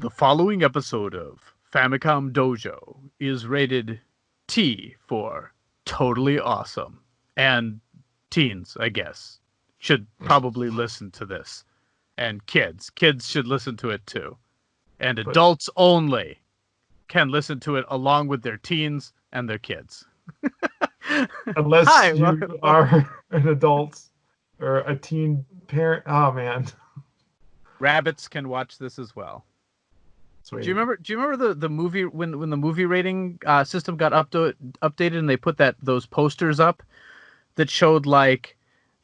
The following episode of Famicom Dojo is rated T for totally awesome. And teens, I guess, should probably listen to this. And kids should listen to it too. And adults only can listen to it along with their teens and their kids. Unless you are an adult or a teen parent. Oh man. Rabbits can watch this as well. Sweet. Do you remember the movie when the movie rating system got updated and they put those posters up that showed like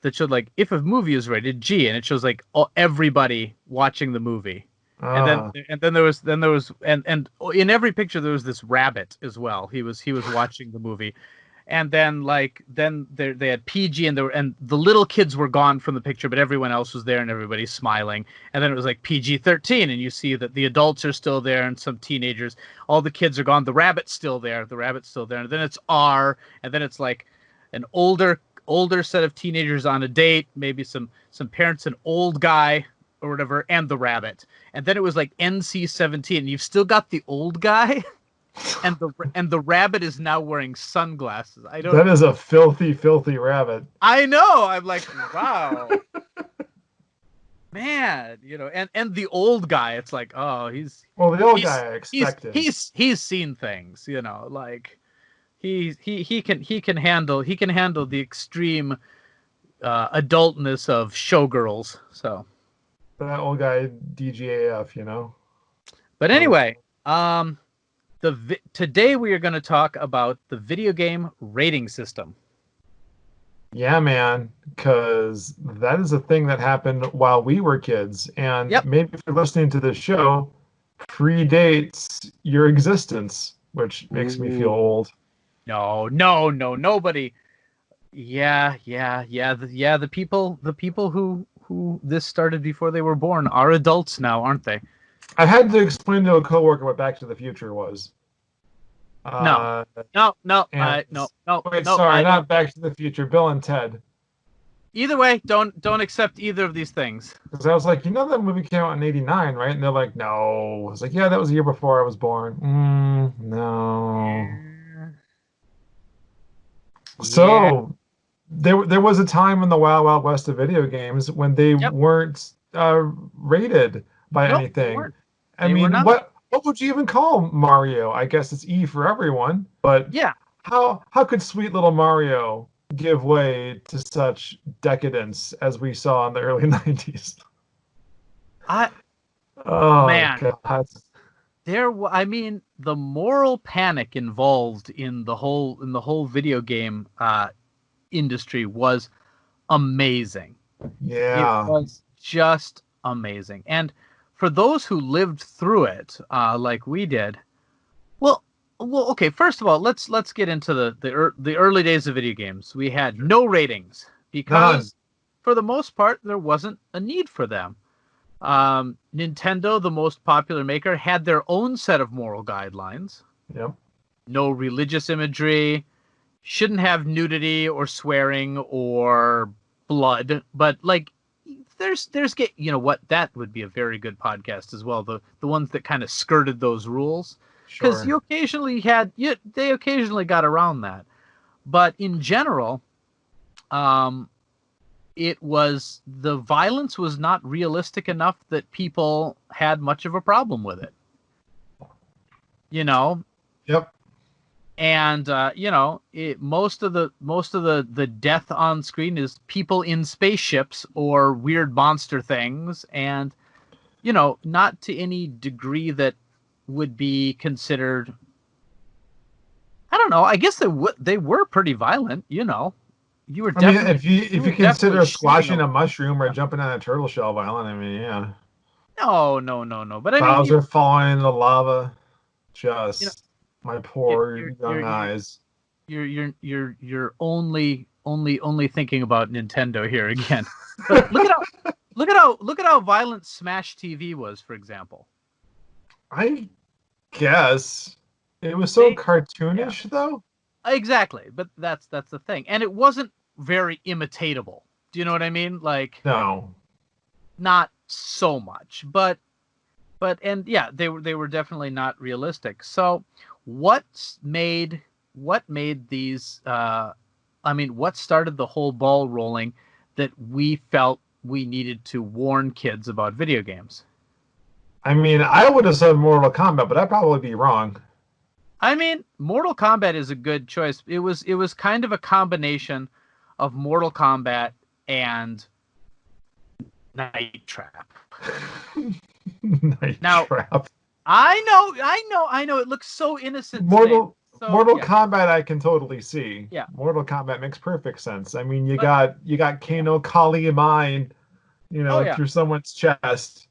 if a movie is rated G, and it shows like everybody watching the movie. And then there was and in every picture there was this rabbit as well. He was watching the movie. And then they had PG and the little kids were gone from the picture, but everyone else was there and everybody's smiling. And then it was like PG-13, and you see that the adults are still there and some teenagers. All the kids are gone. The rabbit's still there. And then it's R, and then it's like an older set of teenagers on a date, maybe some parents, an old guy or whatever, and the rabbit. And then it was like NC-17, and you've still got the old guy. And the rabbit is now wearing sunglasses. That is a filthy, filthy rabbit. I know. I'm like, wow, man. And the old guy. It's like, oh, the old guy. I expected. He's seen things. Like he can handle the extreme adultness of showgirls. So that old guy, DGAF. But anyway, today we are going to talk about the video game rating system. Yeah, man, because that is a thing that happened while we were kids, and maybe if you're listening to this show, predates your existence, which makes me feel old. No, nobody. Yeah. The people who this started before they were born are adults now, aren't they? I had to explain to a coworker what Back to the Future was. No. Wait, sorry, not Back to the Future. Bill and Ted. Either way, don't accept either of these things. Because I was like, that movie came out in '89, right? And they're like, no. I was like, yeah, that was the year before I was born. No. So there was a time in the Wild Wild West of video games when they weren't rated by anything. I mean, what would you even call Mario? I guess it's E for everyone. But how could sweet little Mario give way to such decadence as we saw in the early '90s? Man, God. The moral panic involved in the whole video game industry was amazing. Yeah, it was just amazing. And for those who lived through it, like we did, well, okay. First of all, let's get into the early days of video games. We had no ratings because, for the most part, there wasn't a need for them. Nintendo, the most popular maker, had their own set of moral guidelines. Yep. No religious imagery, shouldn't have nudity or swearing or blood, but like. There's that would be a very good podcast as well. The ones that kind of skirted those rules, because they occasionally got around that, but in general, the violence was not realistic enough that people had much of a problem with it. Yep. And most of the death on screen is people in spaceships or weird monster things, and not to any degree that would be considered. I don't know. I guess they were pretty violent. You were. If you consider squashing a mushroom or jumping on a turtle shell violent, yeah. No. But Bowser falling in the lava, just. My poor young eyes. You're only thinking about Nintendo here again. But look at how violent Smash TV was, for example. I guess it was so cartoonish, though. Exactly, but that's the thing, and it wasn't very imitatable. Do you know what I mean? Like, no, not so much, but And yeah, they were definitely not realistic. So what made these what started the whole ball rolling that we felt we needed to warn kids about video games? I mean, I would have said Mortal Kombat, but I'd probably be wrong. I mean, Mortal Kombat is a good choice. It was kind of a combination of Mortal Kombat and Night Trap. Night Trap. I know. It looks so innocent. Mortal Kombat, I can totally see. Yeah. Mortal Kombat makes perfect sense. I mean, you got Kano Kali mine, through someone's chest,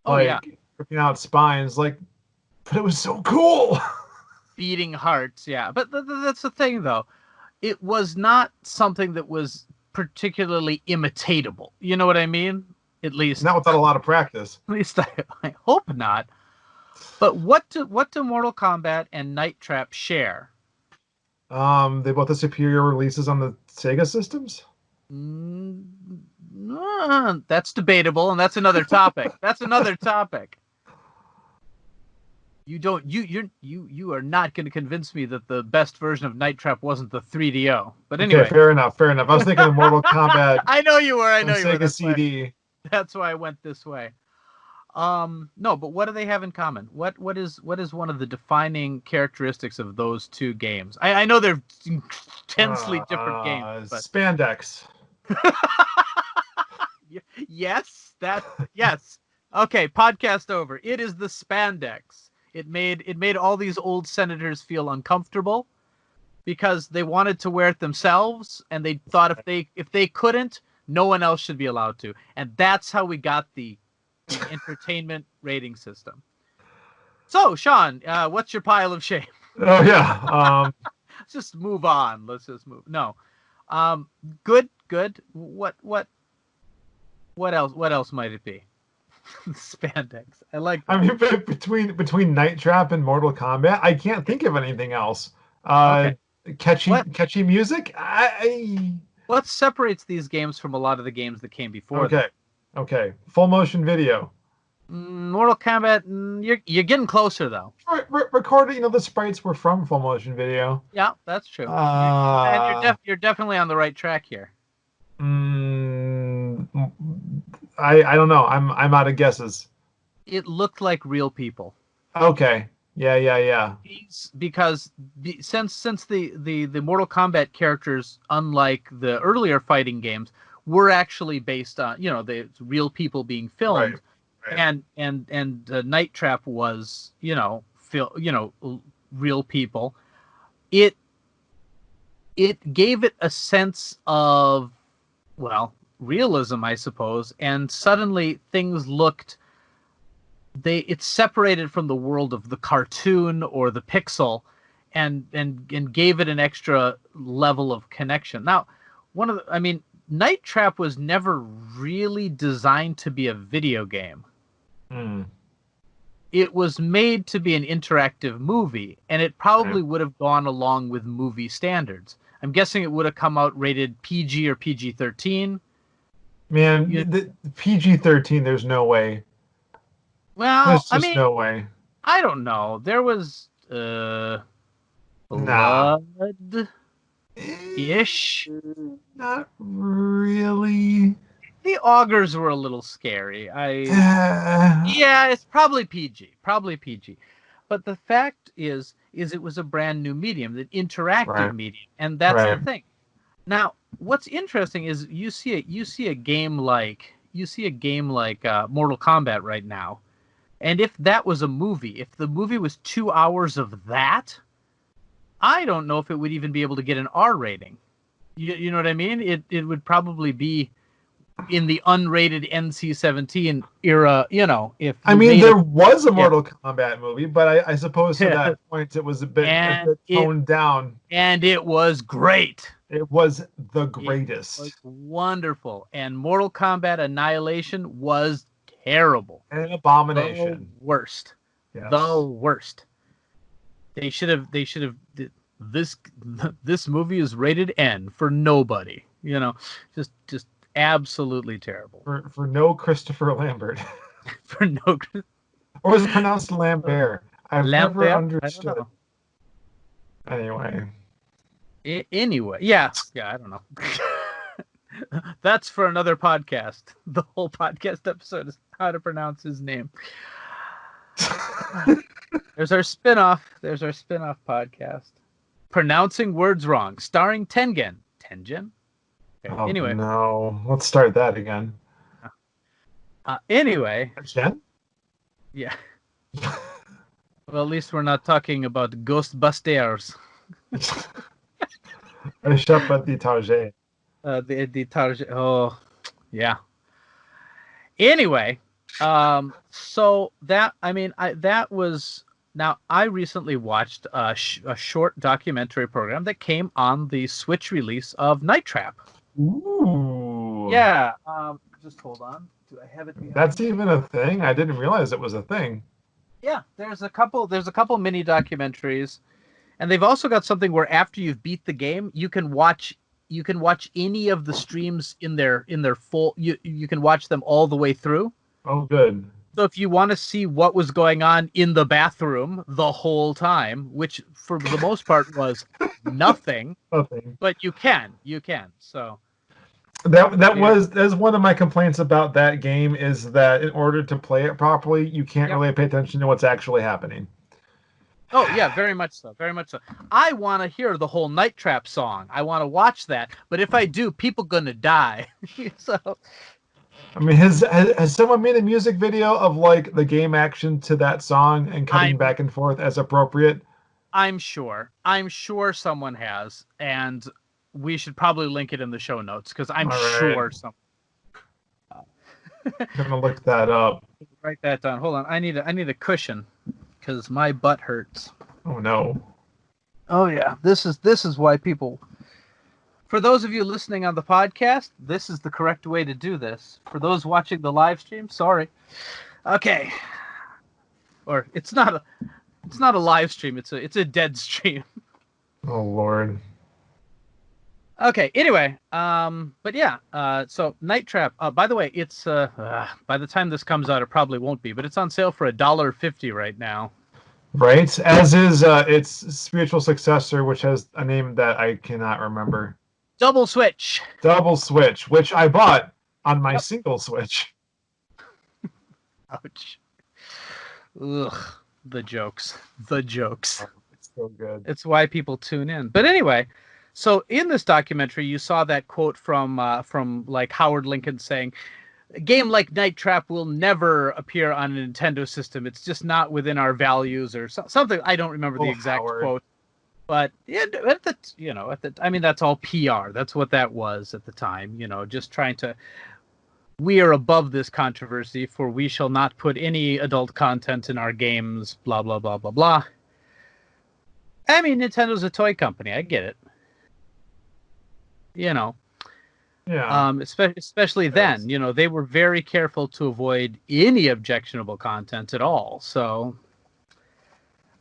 ripping out spines, but it was so cool. Beating hearts, yeah. But that's the thing, though. It was not something that was particularly imitatable. You know what I mean? At least not without a lot of practice. At least I hope not. But what do Mortal Kombat and Night Trap share? They both have superior releases on the Sega systems. That's debatable, and that's another topic. You are not going to convince me that the best version of Night Trap wasn't the 3DO. But anyway, okay, fair enough. I was thinking of Mortal Kombat. I know you were. Sega CD. That's why I went this way. No, but what do they have in common? What is one of the defining characteristics of those two games? I know they're intensely different games. But... Spandex. Yes. Okay, podcast over. It is the spandex. It made all these old senators feel uncomfortable because they wanted to wear it themselves, and they thought if they couldn't, no one else should be allowed to. And that's how we got the entertainment rating system. So, Sean, what's your pile of shame? Oh yeah. Let's just move on. No. Good. What else? What else might it be? Spandex. I like that. I mean, between Night Trap and Mortal Kombat, I can't think of anything else. Okay. Catchy music. What separates these games from a lot of the games that came before them? Okay. Full motion video. Mortal Kombat. You're getting closer though. Recorded. The sprites were from full motion video. Yeah, that's true. And you're definitely on the right track here. I don't know. I'm out of guesses. It looked like real people. Okay. Yeah. Because since the Mortal Kombat characters, unlike the earlier fighting games, were actually based on the real people being filmed, right. and Night Trap was real people. It gave it a sense of realism, I suppose, and suddenly things looked. It's separated from the world of the cartoon or the pixel, and gave it an extra level of connection. Now, Night Trap was never really designed to be a video game. It was made to be an interactive movie, and it probably would have gone along with movie standards. I'm guessing it would have come out rated PG or PG-13. Man, the PG-13, there's no way. Well, there's just no way. I don't know. There was blood-ish. Not really. The augurs were a little scary. Yeah, it's probably PG. But the fact is it was a brand new medium, an interactive medium, and that's the thing. Now, what's interesting is you see a game like Mortal Kombat right now, and if that was a movie, if the movie was 2 hours of that, I don't know if it would even be able to get an R rating. You know what I mean? It would probably be in the unrated NC-17 era, if there was a Mortal Kombat movie, but I suppose to that point it was a bit toned down. And it was great. It was the greatest. It was wonderful. And Mortal Kombat Annihilation was terrible. An abomination. The worst. Yes. The worst. They should have this movie is rated N for nobody. Just absolutely terrible. For no Christopher Lambert. Or is it pronounced Lambert? I've never Lambert? I don't understood. know. Anyway. Anyway, yeah, I don't know. That's for another podcast. The whole podcast episode is how to pronounce his name. There's our spinoff. There's our spinoff podcast. Pronouncing words wrong, starring Tengen. Tengen? Okay, Oh, anyway. no. Let's start that again. Anyway. Jen? Yeah. Well, at least we're not talking about Ghostbusters. I shop at the Target. The Target. Oh, yeah. Anyway, so that, I mean, that was, now I recently watched a short documentary program that came on the Switch release of Night Trap. Ooh. Yeah. Just hold on. Do I have it behind That's me? even a thing? I didn't realize it was a thing. Yeah, there's a couple mini documentaries, and they've also got something where after you've beat the game, you can watch any of the streams in their full, you can watch them all the way through. Oh, good. So if you want to see what was going on in the bathroom the whole time, which for the most part was nothing, but you can. So that's one of my complaints about that game, is that in order to play it properly, you can't really pay attention to what's actually happening. Oh yeah, very much so. I want to hear the whole Night Trap song. I want to watch that, but if I do, people gonna die. So, I mean, has someone made a music video of like the game action to that song and cutting back and forth as appropriate? I'm sure someone has, and we should probably link it in the show notes because I'm sure someone. I'm gonna look that up. Write that down. Hold on. I need a cushion because my butt hurts. Oh no. Oh yeah. This is why people. For those of you listening on the podcast, this is the correct way to do this. For those watching the live stream, sorry. Okay. Or it's not a live stream. It's a dead stream. Oh Lord. Okay. Anyway, but yeah. So Night Trap. By the way, it's by the time this comes out, it probably won't be, but it's on sale for $1.50 right now. Right, as is its spiritual successor, which has a name that I cannot remember. Double Switch, which I bought on my single Switch. Ouch. Ugh. The jokes. Oh, it's so good. It's why people tune in. But anyway, so in this documentary, you saw that quote from like Howard Lincoln saying, "A game like Night Trap will never appear on a Nintendo system. It's just not within our values," or something. I don't remember the exact quote. But I mean, that's all PR. That's what that was at the time. Just trying to. We are above this controversy, for we shall not put any adult content in our games. Blah blah blah blah blah. I mean, Nintendo's a toy company. I get it. Yeah. Especially then, they were very careful to avoid any objectionable content at all. So,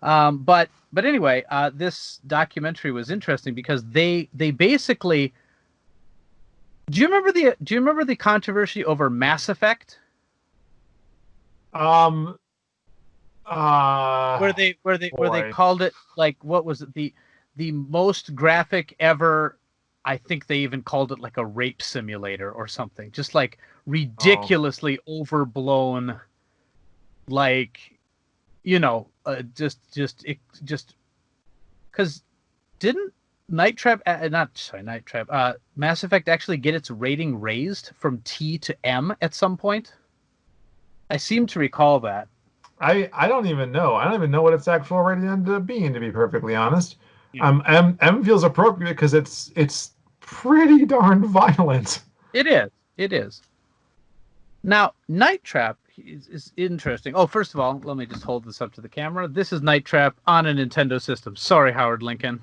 but anyway, this documentary was interesting because they basically. Do you remember the controversy over Mass Effect? Where they called it, like, what was it, the most graphic ever. I think they even called it like a rape simulator or something, just like ridiculously overblown, like, just because didn't Mass Effect actually get its rating raised from T to M at some point? I seem to recall that. I don't even know. I don't even know what its actual rating ended up being, to be perfectly honest. Yeah. M feels appropriate because it's pretty darn violent. It is. Now, Night Trap is interesting. Oh, first of all, let me just hold this up to the camera. This is Night Trap on a Nintendo system. Sorry, Howard Lincoln.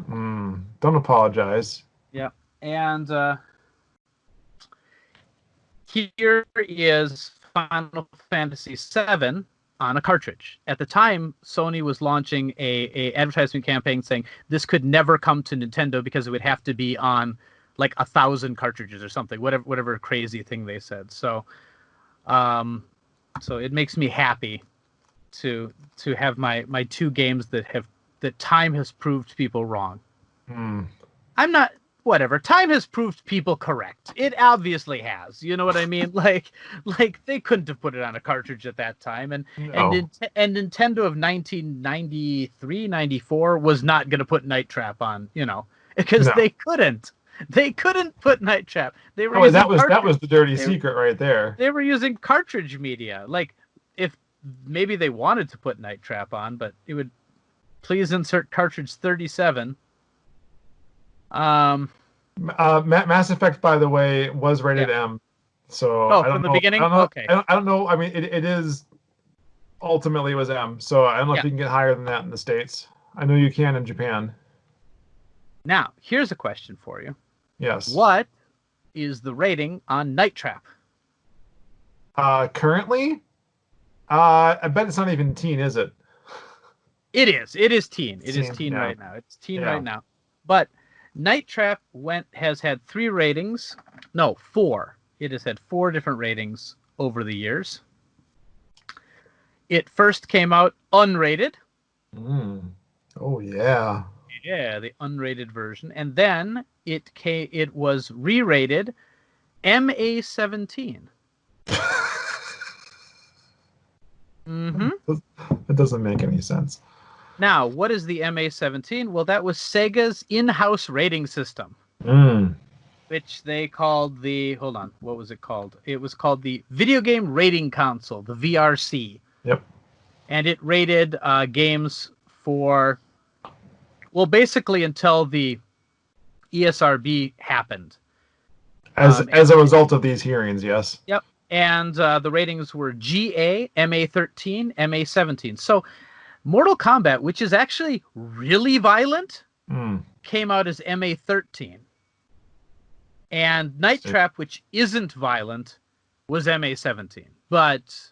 Don't apologize. Yeah, and here is Final Fantasy VII on a cartridge. At the time, Sony was launching a advertisement campaign saying this could never come to Nintendo because it would have to be on like 1,000 cartridges or something, whatever crazy thing they said. So, so it makes me happy to have my two games that time has proved people wrong. I'm not. Whatever. Time has proved people correct. It obviously has. You know what I mean? Like they couldn't have put it on a cartridge at that time. And Nintendo of 1993, 94 was not going to put Night Trap on, because they couldn't. They couldn't put Night Trap. They were that was the dirty secret right there. They were using cartridge media. Like, if maybe they wanted to put Night Trap on, but it would please insert cartridge 37. Mass Effect, by the way, was rated M. So from the beginning. Okay. I don't know. I mean, it is ultimately was M. So I don't know if you can get higher than that in the States. I know you can in Japan. Now, here's a question for you. Yes. What is the rating on Night Trap? Currently, I bet it's not even teen, is it? It is. It is teen. It is teen right now. It's teen right now. But Night Trap has had 3 ratings. No, 4. It has had 4 different ratings over the years. It first came out unrated. Oh yeah. Yeah, the unrated version, and then it was re-rated MA17. It doesn't make any sense. Now, what is the MA17? Well, that was Sega's in-house rating system, which they called hold on, what was it called? It was called the Video Game Rating Console, the VRC. Yep. And it rated games for, well, basically until the ESRB happened. As a result of these hearings, yes. Yep. And the ratings were GA, MA13, MA17. So Mortal Kombat, which is actually really violent, came out as MA13. And Night Trap, which isn't violent, was MA17. But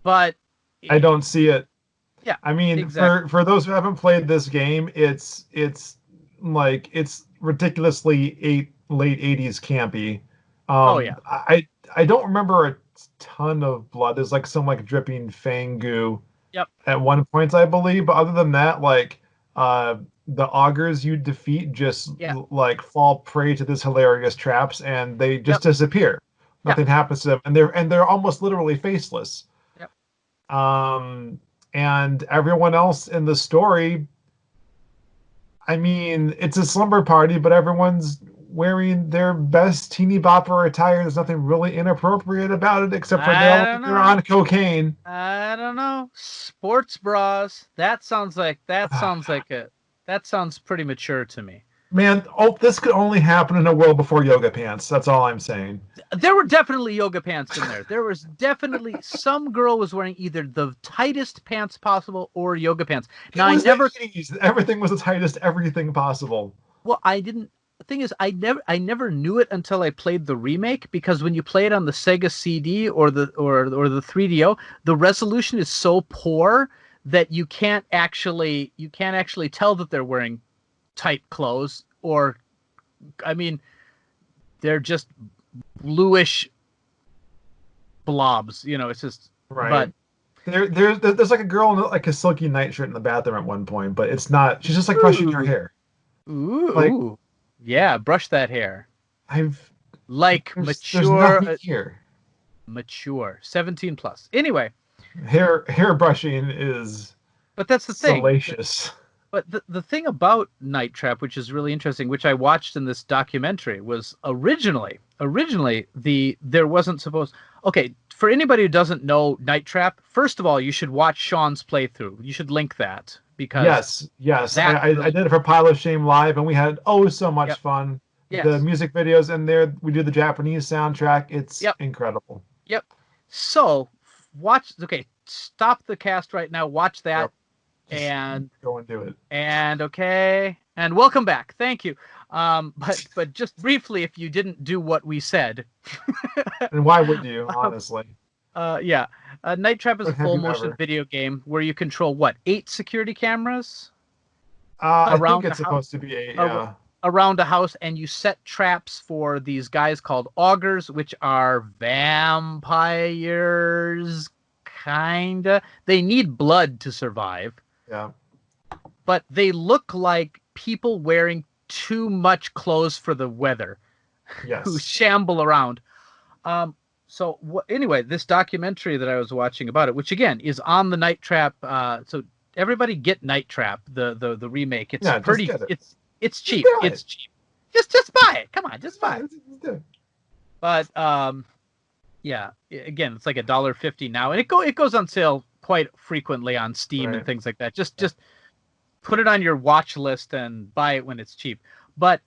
I don't see it. Yeah. I mean, for those who haven't played this game, it's ridiculously late 80s campy. I don't remember a ton of blood. There's some dripping fang goo. Yep. At one point, I believe, but other than that, the augurs you defeat just fall prey to this hilarious traps, and they just disappear. Nothing happens to them, and they're almost literally faceless. Yep. And everyone else in the story, I mean, it's a slumber party, but everyone's wearing their best teeny bopper attire. There's nothing really inappropriate about it, except for they're on cocaine. I don't know. Sports bras. That sounds pretty mature to me. Man, this could only happen in a world before yoga pants. That's all I'm saying. There were definitely yoga pants in there. There was definitely some girl was wearing either the tightest pants possible or yoga pants. Now everything was the tightest everything possible. Well, the thing is, I never knew it until I played the remake, because when you play it on the Sega CD or the 3DO, the resolution is so poor that you can't actually tell that they're wearing tight clothes, or I mean, they're just bluish blobs. It's just right. But there's a girl in a silky nightshirt in the bathroom at one point, but it's not. She's just brushing her hair. Ooh. Yeah, brush that hair. Mature. There's nothing here. Mature. 17 plus. Anyway. Hair brushing is. But that's the thing. Salacious. But the thing about Night Trap, which is really interesting, which I watched in this documentary, was originally there wasn't supposed. Okay, for anybody who doesn't know Night Trap, first of all, you should watch Sean's playthrough. You should link that. Because yes, I did it for Pile of Shame Live, and we had so much fun. Yes. The music videos in there, we do the Japanese soundtrack. It's incredible. Yep. So watch. Okay, stop the cast right now. Watch that, and go and do it. And welcome back. Thank you. But just briefly, if you didn't do what we said, and why would you? Honestly. Night Trap is a full motion video game where you control 8 security cameras? I think it's supposed to be 8, yeah. Around a house, and you set traps for these guys called augurs, which are vampires, kinda. They need blood to survive. Yeah. But they look like people wearing too much clothes for the weather. Yes. Who shamble around. Anyway, this documentary that I was watching about it, which again is on the Night Trap. So everybody get Night Trap, the remake. It's pretty. Just get it. It's cheap. It's cheap. Just buy it. Come on, just buy it. But yeah, again, it's like $1.50 now, and it goes on sale quite frequently on Steam and things like that. Just put it on your watch list and buy it when it's cheap. But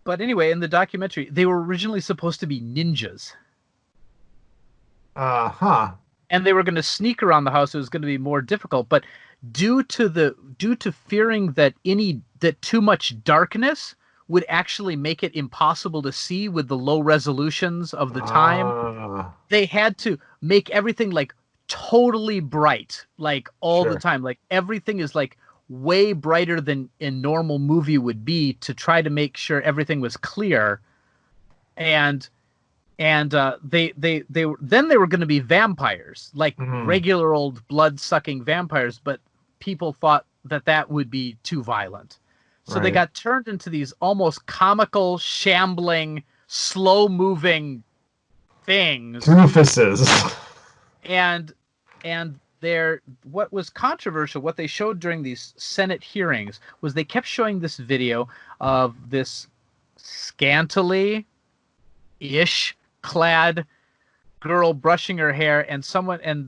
anyway, in the documentary, they were originally supposed to be ninjas. And they were going to sneak around the house. It was going to be more difficult, but due to fearing that too much darkness would actually make it impossible to see with the low resolutions of the time, they had to make everything like totally bright, like all the time. Like everything is like way brighter than a normal movie would be to try to make sure everything was clear. And they were going to be vampires, like regular old blood-sucking vampires, but people thought that would be too violent. So they got turned into these almost comical, shambling, slow-moving things. Doofuses. And what was controversial, what they showed during these Senate hearings, was they kept showing this video of this scantily-ish clad girl brushing her hair, and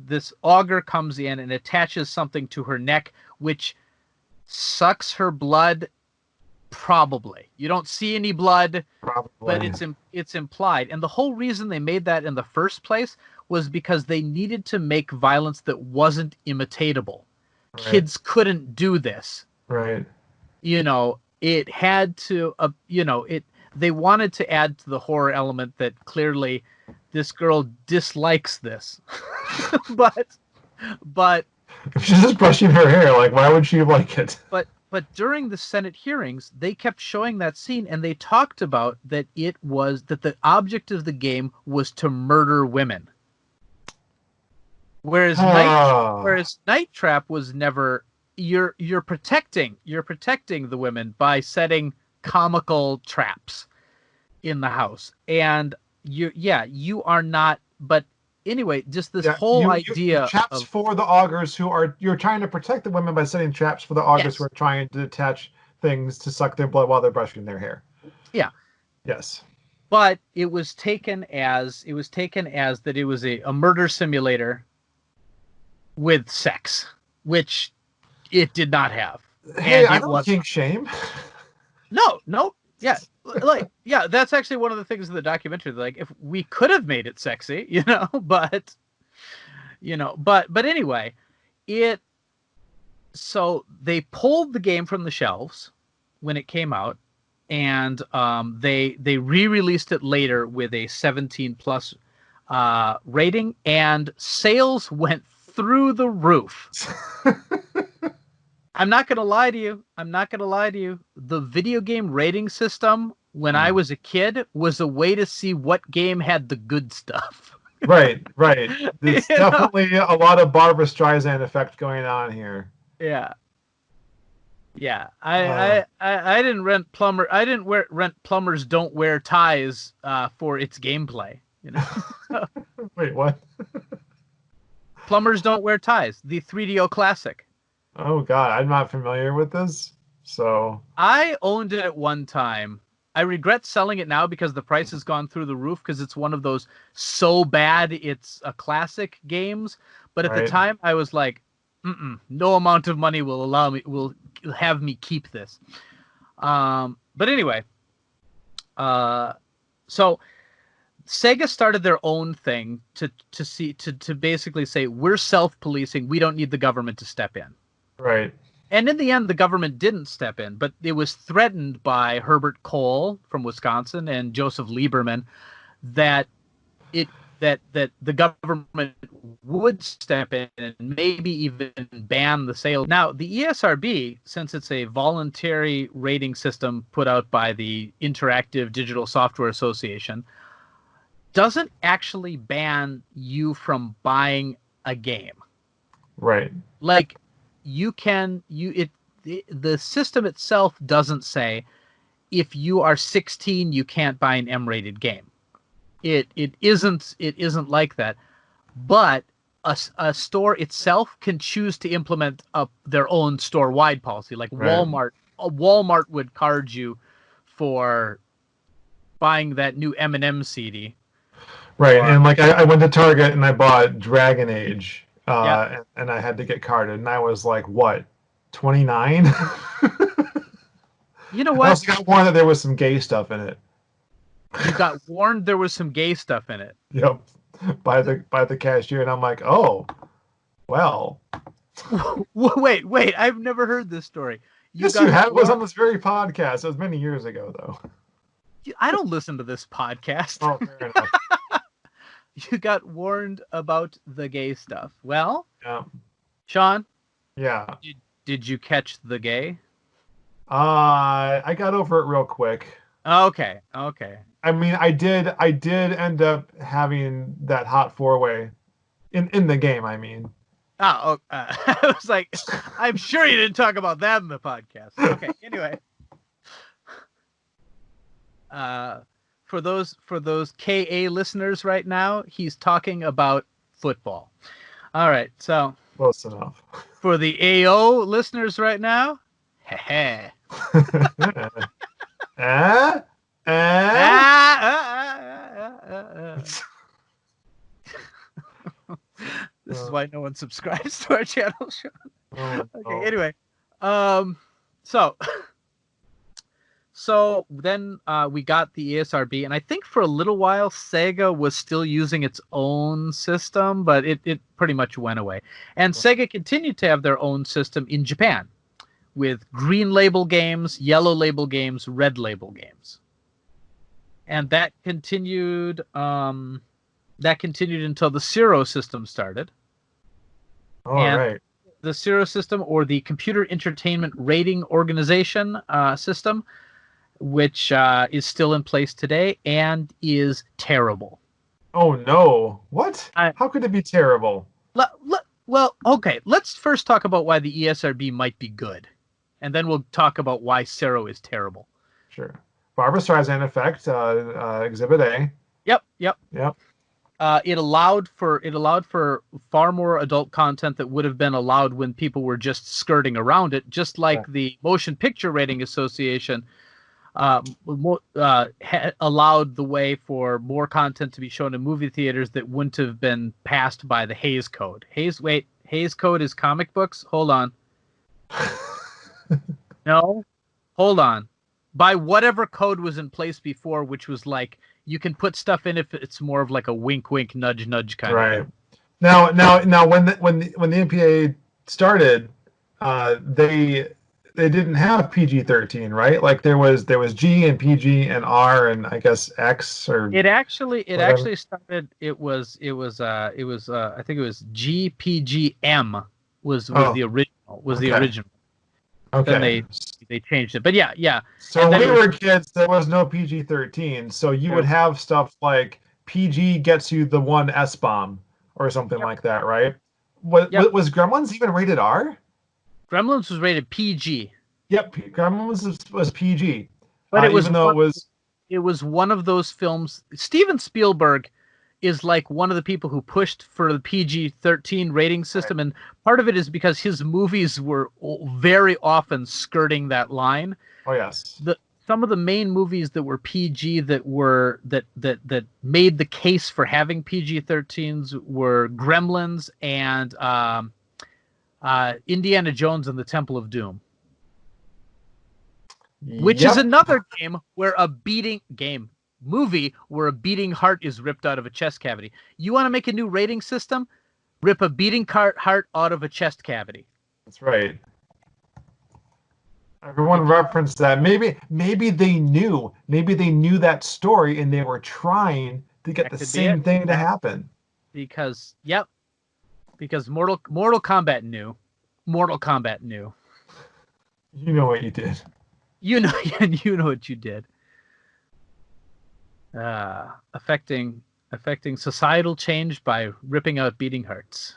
this auger comes in and attaches something to her neck, which sucks her blood. Probably. You don't see any blood, but it's implied. And the whole reason they made that in the first place was because they needed to make violence that wasn't imitatable. Kids couldn't do this. Right. It had to, they wanted to add to the horror element that clearly this girl dislikes this. but if she's just brushing her hair, like, why would she like it? But during the Senate hearings, they kept showing that scene, and they talked about that the object of the game was to murder women. Whereas Night Trap was never, you're protecting the women by setting comical traps in the house. And you are not, but anyway, just this whole idea traps for the augurs you're trying to protect the women by setting traps for the augurs who are trying to attach things to suck their blood while they're brushing their hair. Yeah. Yes. But it was taken as that it was a murder simulator with sex, which it did not have. Hey, I don't think shame. No. Yeah. That's actually one of the things in the documentary. Like, if we could have made it sexy, but anyway, so they pulled the game from the shelves when it came out, and they re-released it later with a 17+ rating, and sales went through the roof. I'm not going to lie to you. The video game rating system when I was a kid was a way to see what game had the good stuff. Right. There's definitely a lot of Barbra Streisand effect going on here. Yeah. I didn't rent rent Plumbers Don't Wear Ties for its gameplay. Wait, what? Plumbers Don't Wear Ties, the 3DO classic. Oh God, I'm not familiar with this. So I owned it at one time. I regret selling it now because the price has gone through the roof because it's one of those so bad it's a classic games. But at the time, I was like, no amount of money will have me keep this. But anyway, so Sega started their own thing to basically say, we're self-policing. We don't need the government to step in. Right. And in the end, the government didn't step in, but it was threatened by Herbert Kohl from Wisconsin and Joseph Lieberman that the government would step in and maybe even ban the sale. Now, the ESRB, since it's a voluntary rating system put out by the Interactive Digital Software Association, doesn't actually ban you from buying a game. Right. Like the system itself doesn't say if you are 16 you can't buy an M-rated game. It isn't like that. But a store itself can choose to implement their own store-wide policy. Like Walmart, Walmart would card you for buying that new M&M CD. Right, and like I went to Target and I bought Dragon Age, and I had to get carded, and I was like, what, 29? You know what? I also got warned that there was some gay stuff in it. You got warned there was some gay stuff in it. Yep, by the cashier, and I'm like, oh, well. Wait! I've never heard this story. Yes, you have. It was on this very podcast. It was many years ago, though. I don't listen to this podcast. Oh, fair enough. You got warned about the gay stuff. Well, yeah. Sean? Yeah. Did you catch the gay? I got over it real quick. Okay. I mean, I did end up having that hot four-way in the game, I mean. I was like, I'm sure you didn't talk about that in the podcast. Okay, anyway. For those KA listeners right now, he's talking about football. All right, so close enough. For the AO listeners right now, heh. This is why no one subscribes to our channel, Sean. Okay, anyway. So then we got the ESRB, and I think for a little while Sega was still using its own system, but it pretty much went away. And Sega continued to have their own system in Japan with green label games, yellow label games, red label games. And that continued until the Zero system started. Right. The Zero system, or the Computer Entertainment Rating Organization system, which is still in place today and is terrible. Oh, no. What? How could it be terrible? Well, okay. Let's first talk about why the ESRB might be good. And then we'll talk about why Zero is terrible. Sure. Barbra Streisand Effect, Exhibit A. Yep. It allowed for far more adult content that would have been allowed when people were just skirting around it, just like the Motion Picture Rating Association allowed the way for more content to be shown in movie theaters that wouldn't have been passed by the Hays Code. Hays Code is comic books? Hold on. No? Hold on. By whatever code was in place before, which was like, you can put stuff in if it's more of like a wink, wink, nudge, nudge kind of thing. Now, when the MPA started, they didn't have PG-13, right? Like there was G and PG and R and I guess X or. It actually started. It was I think it was GPGM was the original. The original. Okay. Then they changed it, but yeah. So when we were kids, there was no PG-13, so you would have stuff like PG gets you the one S-bomb or something like that, right? Was Gremlins even rated R? Gremlins was rated PG. Yep, Gremlins was PG, but it was one of those films. Steven Spielberg is like one of the people who pushed for the PG-13 rating system, and part of it is because his movies were very often skirting that line. Oh yes. Some of the main movies that were PG that made the case for having PG-13s were Gremlins and Indiana Jones and the Temple of Doom, which is another movie where a beating heart is ripped out of a chest cavity. You want to make a new rating system? Rip a beating heart out of a chest cavity. That's right. Everyone referenced that. Maybe they knew that story and they were trying to get the same thing to happen. Because Mortal Kombat knew. Mortal Kombat knew. You know what you did. You know what you did. Affecting societal change by ripping out beating hearts.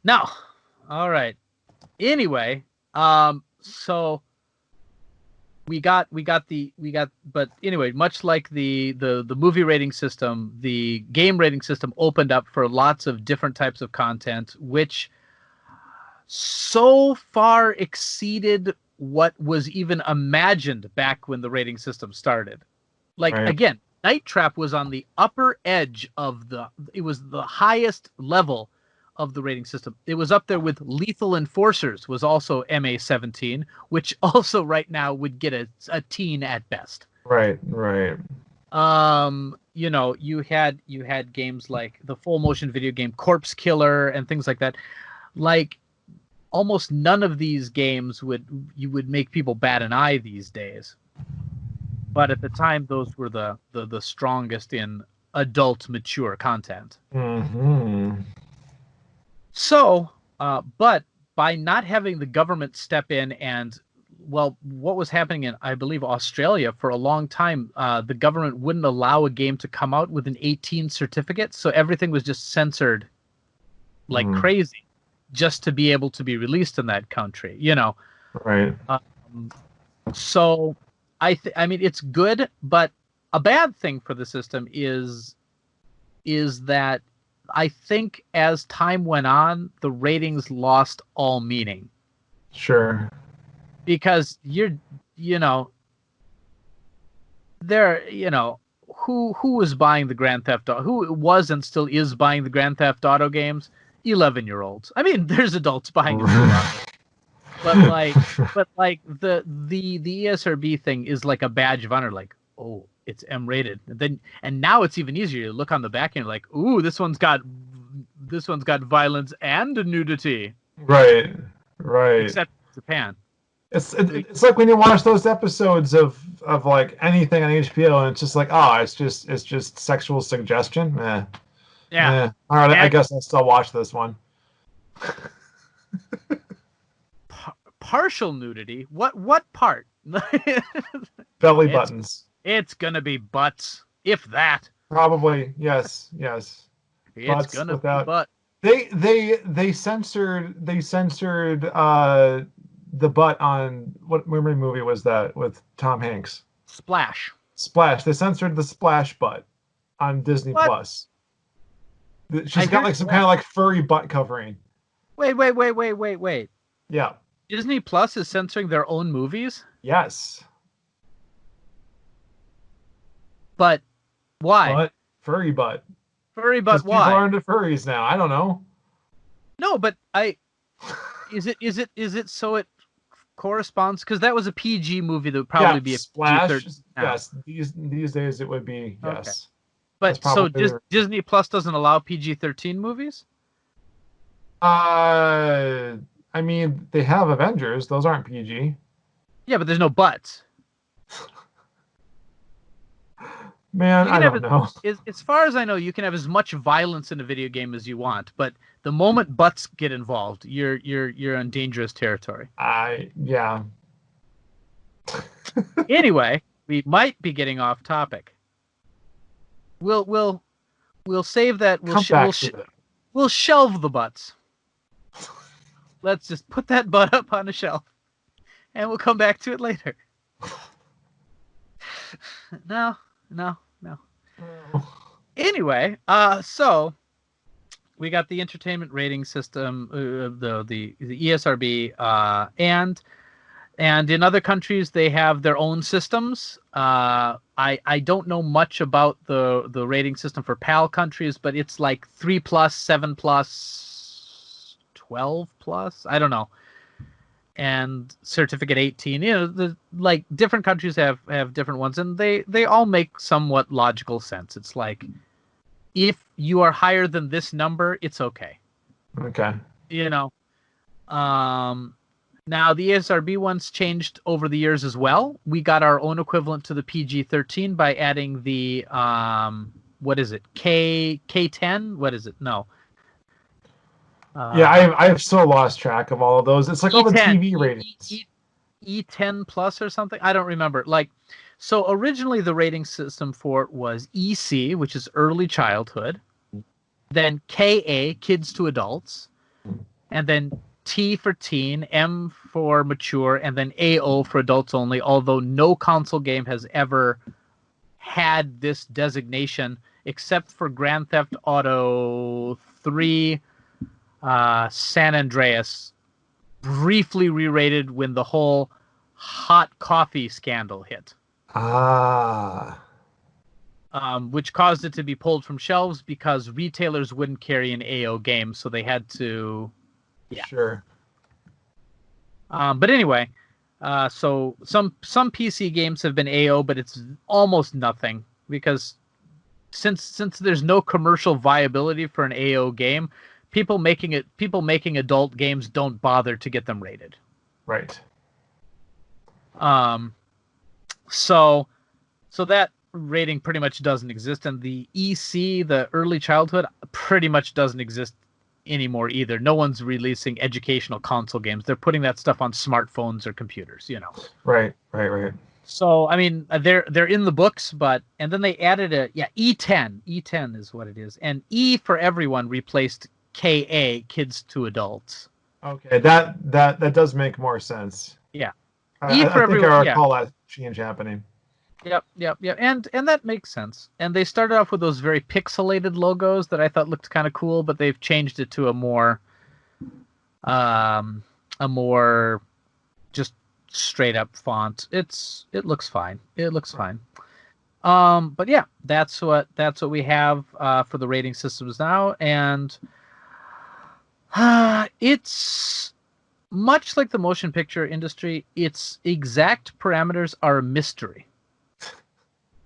Now, all right. Anyway, so but anyway, much like the movie rating system, the game rating system opened up for lots of different types of content, which so far exceeded what was even imagined back when the rating system started. Like, Right. again, Night Trap was on the upper edge of it was the highest level of the rating system. It was up there with Lethal Enforcers, was also MA17, which also right now would get a teen at best. Right. You know, you had games like the full motion video game Corpse Killer and things like that. Like, almost none of these games would make people bat an eye these days. But at the time, those were the strongest in adult, mature content. Mm-hmm. So, but by not having the government step in and, well, what was happening in, I believe, Australia for a long time, the government wouldn't allow a game to come out with an 18 certificate. So everything was just censored like crazy just to be able to be released in that country, you know? Right. So I mean, it's good, but a bad thing for the system is that I think as time went on, the ratings lost all meaning. Sure. Because you know, who was buying the Grand Theft Auto? Who was and still is buying the Grand Theft Auto games? 11-year-olds. I mean, there's adults buying it too. But like the ESRB thing is like a badge of honor. Like, oh, it's M-rated. And now it's even easier to look on the back end. Like, ooh, this one's got violence and nudity. Right. Except Japan. It's like when you watch those episodes of like anything on HBO, and it's just like, oh, it's just sexual suggestion. Yeah. All right, I guess I'll still watch this one. Partial nudity? What part? Belly buttons. It's gonna be butts, if that. Probably, yes. It's gonna be butt. They censored the butt on what movie was that with Tom Hanks? Splash. They censored the Splash butt on Disney Plus. She's got like some kind of like furry butt covering. Wait. Yeah. Disney Plus is censoring their own movies? Yes. But why? What? Furry butt. Furry butt, why? People are into furries now. I don't know. No, but is it so it corresponds? Because that was a PG movie that would probably be a Splash. Yes, these days it would be, yes. Okay. But so Disney Plus doesn't allow PG-13 movies? I mean, they have Avengers. Those aren't PG. Yeah, but there's no butts. Man, I don't know. As far as I know, you can have as much violence in a video game as you want, but the moment butts get involved, you're in dangerous territory. Yeah. Anyway, we might be getting off topic. We'll save that. We'll shelve the butts. Let's just put that butt up on a shelf, and we'll come back to it later. No. Anyway, so we got the entertainment rating system, the ESRB, and in other countries they have their own systems. I don't know much about the rating system for PAL countries, but it's like 3+, 7+, 12+. I don't know. And certificate 18, like different countries have different ones, and they all make somewhat logical sense. It's like, if you are higher than this number, it's okay. Okay. Now the ESRB ones changed over the years as well. We got our own equivalent to the PG-13 by adding the what is it? K10? What is it? No. Yeah, I've so lost track of all of those. It's like all the TV ratings. E10 plus or something. I don't remember. Like, so originally the rating system for it was EC, which is early childhood, then KA, kids to adults, and then T for teen, M for mature, and then AO for adults only, although no console game has ever had this designation except for Grand Theft Auto 3 San Andreas, briefly re-rated when the whole hot coffee scandal hit. Which caused it to be pulled from shelves because retailers wouldn't carry an AO game, so they had to... Yeah. Sure. But anyway, so some PC games have been AO, but it's almost nothing because since there's no commercial viability for an AO game, people making adult games don't bother to get them rated. Right. So that rating pretty much doesn't exist, and the EC, the early childhood, pretty much doesn't exist anymore either. No one's releasing educational console games. They're putting that stuff on smartphones or computers, you know. Right. So I mean, they're in the books, and then they added E10. E10 is what it is, and E for everyone replaced KA, kids to adults. Okay, that does make more sense. Yeah. I think I recall that change happening. Yep. And that makes sense. And they started off with those very pixelated logos that I thought looked kind of cool, but they've changed it to a more just straight up font. It looks fine. But yeah, that's what we have for the rating systems now, and it's much like the motion picture industry. Its exact parameters are a mystery.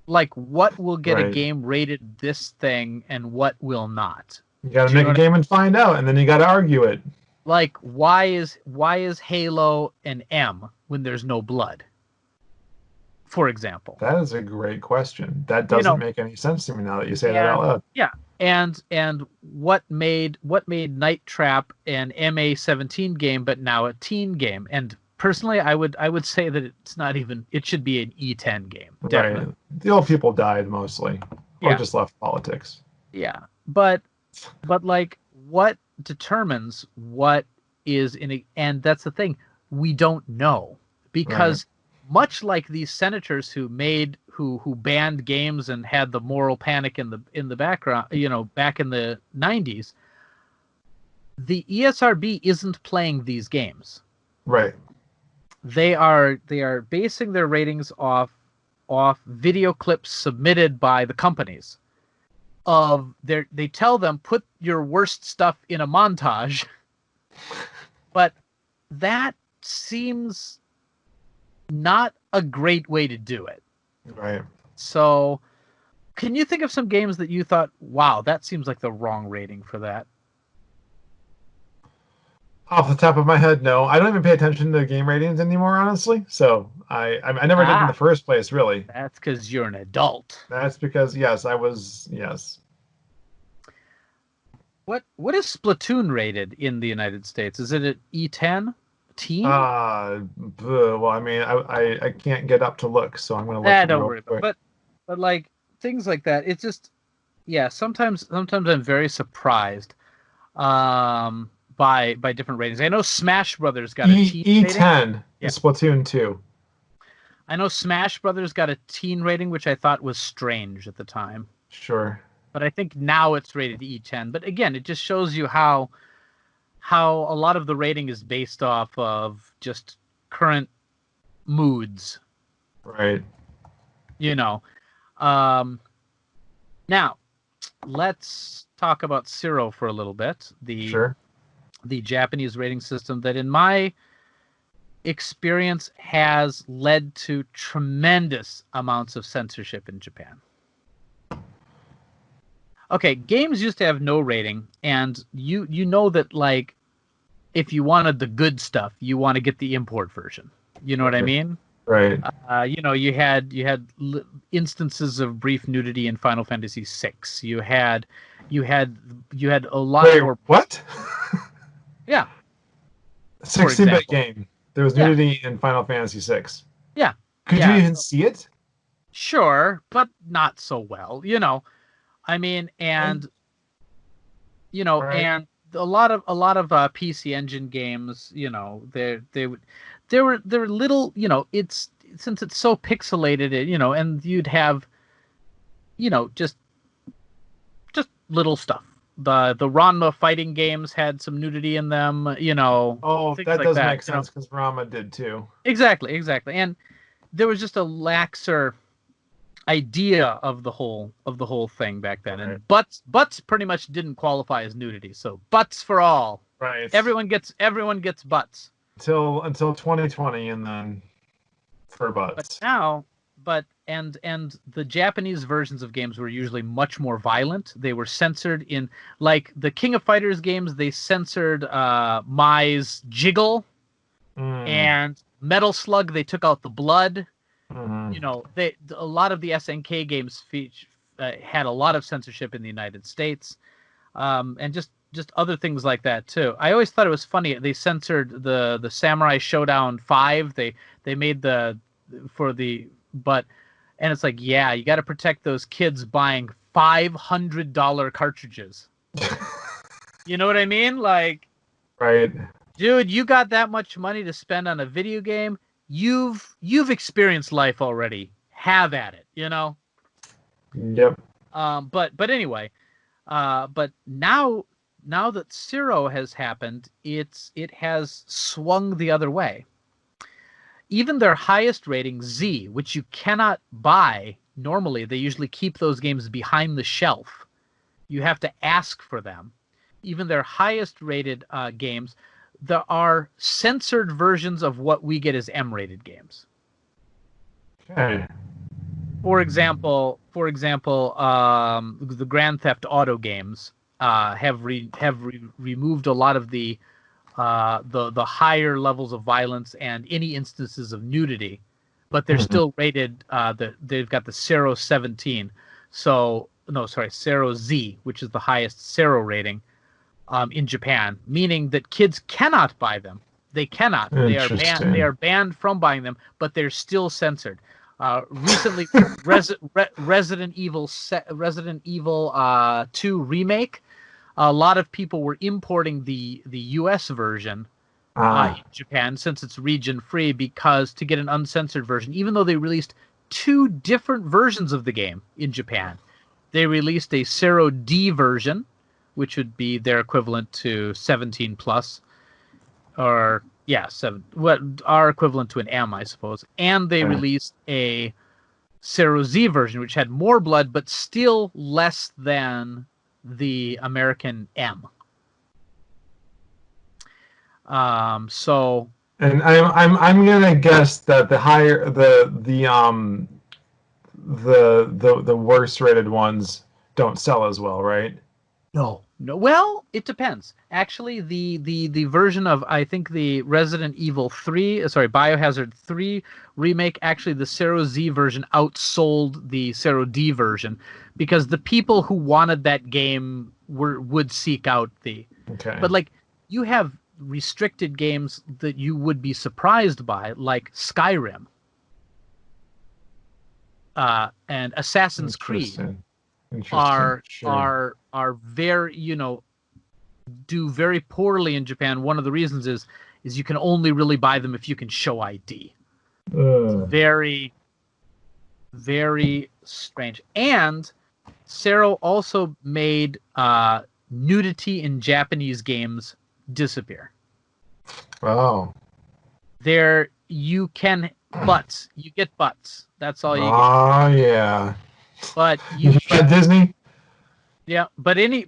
Like, what will get a game rated this thing and what will not? You got to make a game and find out, and then you got to argue it. Like, why is Halo an M when there's no blood? For example. That is a great question. That doesn't make any sense to me now that you say that out loud. Yeah. And what made Night Trap an MA-17 game but now a teen game? And personally, I would say that it's not even. It should be an E10 game. Definitely. Right. The old people died mostly, or just left politics. Yeah, but like, what determines what is in a? And that's the thing, we don't know, because much like these senators who banned games and had the moral panic in the background, back in the 90s, the ESRB isn't playing these games. Right. They are basing their ratings off video clips submitted by the companies. They tell them, put your worst stuff in a montage, but that seems not a great way to do it. Right. So, can you think of some games that you thought, wow, that seems like the wrong rating for that? Off the top of my head, no. I don't even pay attention to game ratings anymore, honestly. So I never did in the first place, really. That's because you're an adult. That's because, yes, I was, yes. What is Splatoon rated in the United States? Is it an E10? Teen? Well, I mean, I can't get up to look, so I'm going to look. Don't worry about it. But like things like that, it's just, sometimes I'm very surprised. By different ratings. I know Smash Brothers got a teen E10 rating. is Splatoon 2. I know Smash Brothers got a teen rating, which I thought was strange at the time. Sure. But I think now it's rated E10. But again, it just shows you how a lot of the rating is based off of just current moods. Right. Now, let's talk about Zero for a little bit. The Japanese rating system that, in my experience, has led to tremendous amounts of censorship in Japan. Okay, games used to have no rating, and you know that, like, if you wanted the good stuff, you want to get the import version. You know what I mean? Right. You had instances of brief nudity in Final Fantasy VI. You had a lot more. What? Yeah. 16-bit game. There was nudity in Final Fantasy VI. Yeah. Could you even see it? Sure, but not so well. I mean, and and a lot of PC Engine games, you know, there were little, you know, it's since it's so pixelated, you know, and you'd have, you know, just little stuff. The Ranma fighting games had some nudity in them, you know. Oh, Things that like does that, make sense because Rama did too. Exactly, and there was just a laxer idea of the whole thing back then, and butts pretty much didn't qualify as nudity, so butts for all. Right. Everyone gets butts until 2020, and then for butts. And the Japanese versions of games were usually much more violent. They were censored in, like, the King of Fighters games. They censored Mai's Jiggle and Metal Slug. They took out the blood. You know, a lot of the SNK games had a lot of censorship in the United States, and just other things like that too. I always thought it was funny. They censored the Samurai Showdown 5. They made and it's like, yeah, you got to protect those kids buying $500 cartridges. You know what I mean? Like, right, dude, you got that much money to spend on a video game. You've experienced life already. Have at it, you know? Yep. But anyway, but now that Zero has happened, it has swung the other way. Even their highest rating, Z, which you cannot buy normally, they usually keep those games behind the shelf. You have to ask for them. Even their highest rated games, there are censored versions of what we get as M-rated games. Okay. For example, the Grand Theft Auto games have removed a lot of the higher levels of violence and any instances of nudity, but they're still rated. They've got the Zero 17. So no, sorry, Zero Z, which is the highest Zero rating in Japan, meaning that kids cannot buy them. They cannot. They are banned. They are banned from buying them, but they're still censored. Recently, Resident Evil 2 remake. A lot of people were importing the US version in Japan, since it's region free, because to get an uncensored version, even though they released 2 different versions of the game in Japan, they released a Zero D version, which would be their equivalent to 17 plus, or what our equivalent to an M, I suppose. And they released a Zero Z version, which had more blood, but still less than the American M. So, and I'm gonna guess that the higher the worst rated ones don't sell as well, right? No. Well, it depends. Actually, the version of, I think, the Resident Evil 3, Biohazard 3 remake, actually the Zero Z version outsold the Zero D version, because the people who wanted that game would seek out the. Okay. But like, you have restricted games that you would be surprised by, like Skyrim, and Assassin's Creed. Are very, you know, do very poorly in Japan. One of the reasons is you can only really buy them if you can show ID. Very, very strange. And Zero also made nudity in Japanese games disappear. Oh. You get butts. That's all you get. Oh yeah. But at Disney? Yeah, but any